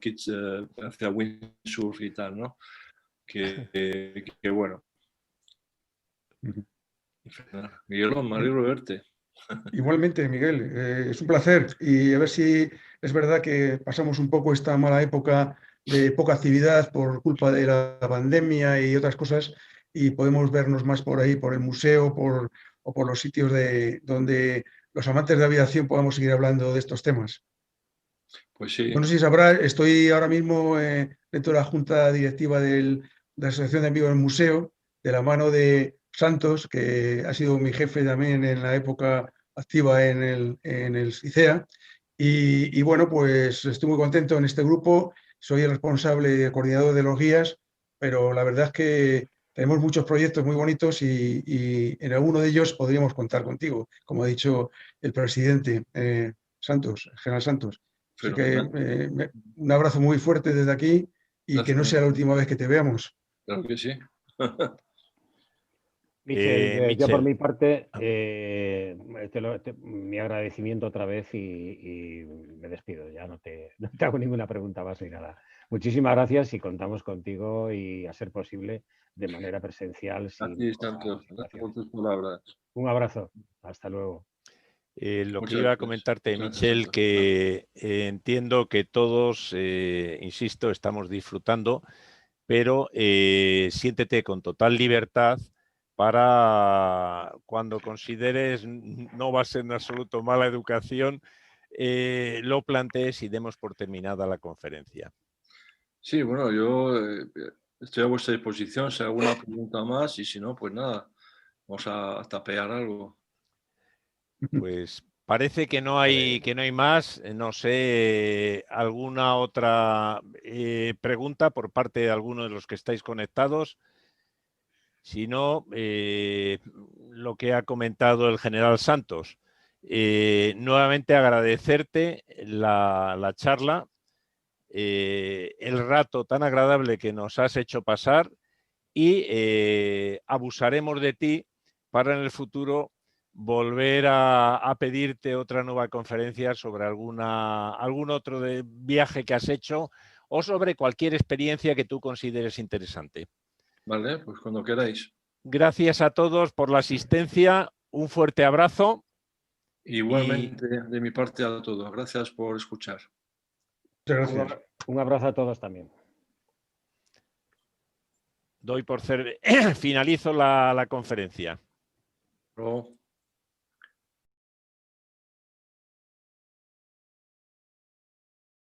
hacía windsurf y tal, ¿no? Que bueno. Miguel, me alegro de verte. Igualmente, Miguel, es un placer, y a ver si es verdad que pasamos un poco esta mala época de poca actividad por culpa de la pandemia y otras cosas, y podemos vernos más por ahí, por el museo o por los sitios donde los amantes de aviación podamos seguir hablando de estos temas. Pues sí. No sé si sabrás, estoy ahora mismo dentro de la junta directiva de la Asociación de Amigos del Museo, de la mano de Santos, que ha sido mi jefe también en la época activa en el ICEA. Y bueno, pues estoy muy contento en este grupo. Soy el responsable y el coordinador de los guías, pero la verdad es que tenemos muchos proyectos muy bonitos y en alguno de ellos podríamos contar contigo, como ha dicho el presidente Santos, el general Santos. Así que un abrazo muy fuerte desde aquí y Gracias. que no sea la última vez que te veamos. Claro que sí. Michel, yo por mi parte, mi agradecimiento otra vez y me despido. Ya no te hago ninguna pregunta más ni nada. Muchísimas gracias y contamos contigo y, a ser posible, de manera presencial. Así, Santos. Gracias por tus palabras. Un abrazo. Hasta luego. Lo que iba a comentarte, Michel, que entiendo que todos, insisto, estamos disfrutando, pero siéntete con total libertad para cuando consideres no va a ser en absoluto mala educación, lo plantees y demos por terminada la conferencia. Sí, bueno, yo estoy a vuestra disposición si hay alguna pregunta más y si no, pues nada, vamos a tapear algo. Pues parece que no hay más. No sé, alguna otra pregunta por parte de alguno de los que estáis conectados. Si no, lo que ha comentado el general Santos. Nuevamente agradecerte la charla, el rato tan agradable que nos has hecho pasar, y abusaremos de ti para en el futuro volver a pedirte otra nueva conferencia sobre algún otro viaje que has hecho o sobre cualquier experiencia que tú consideres interesante. Vale, pues cuando queráis. Gracias a todos por la asistencia. Un fuerte abrazo. Igualmente, de mi parte a todos. Gracias por escuchar. Muchas gracias. Un abrazo a todos también. Finalizo la conferencia. Luego.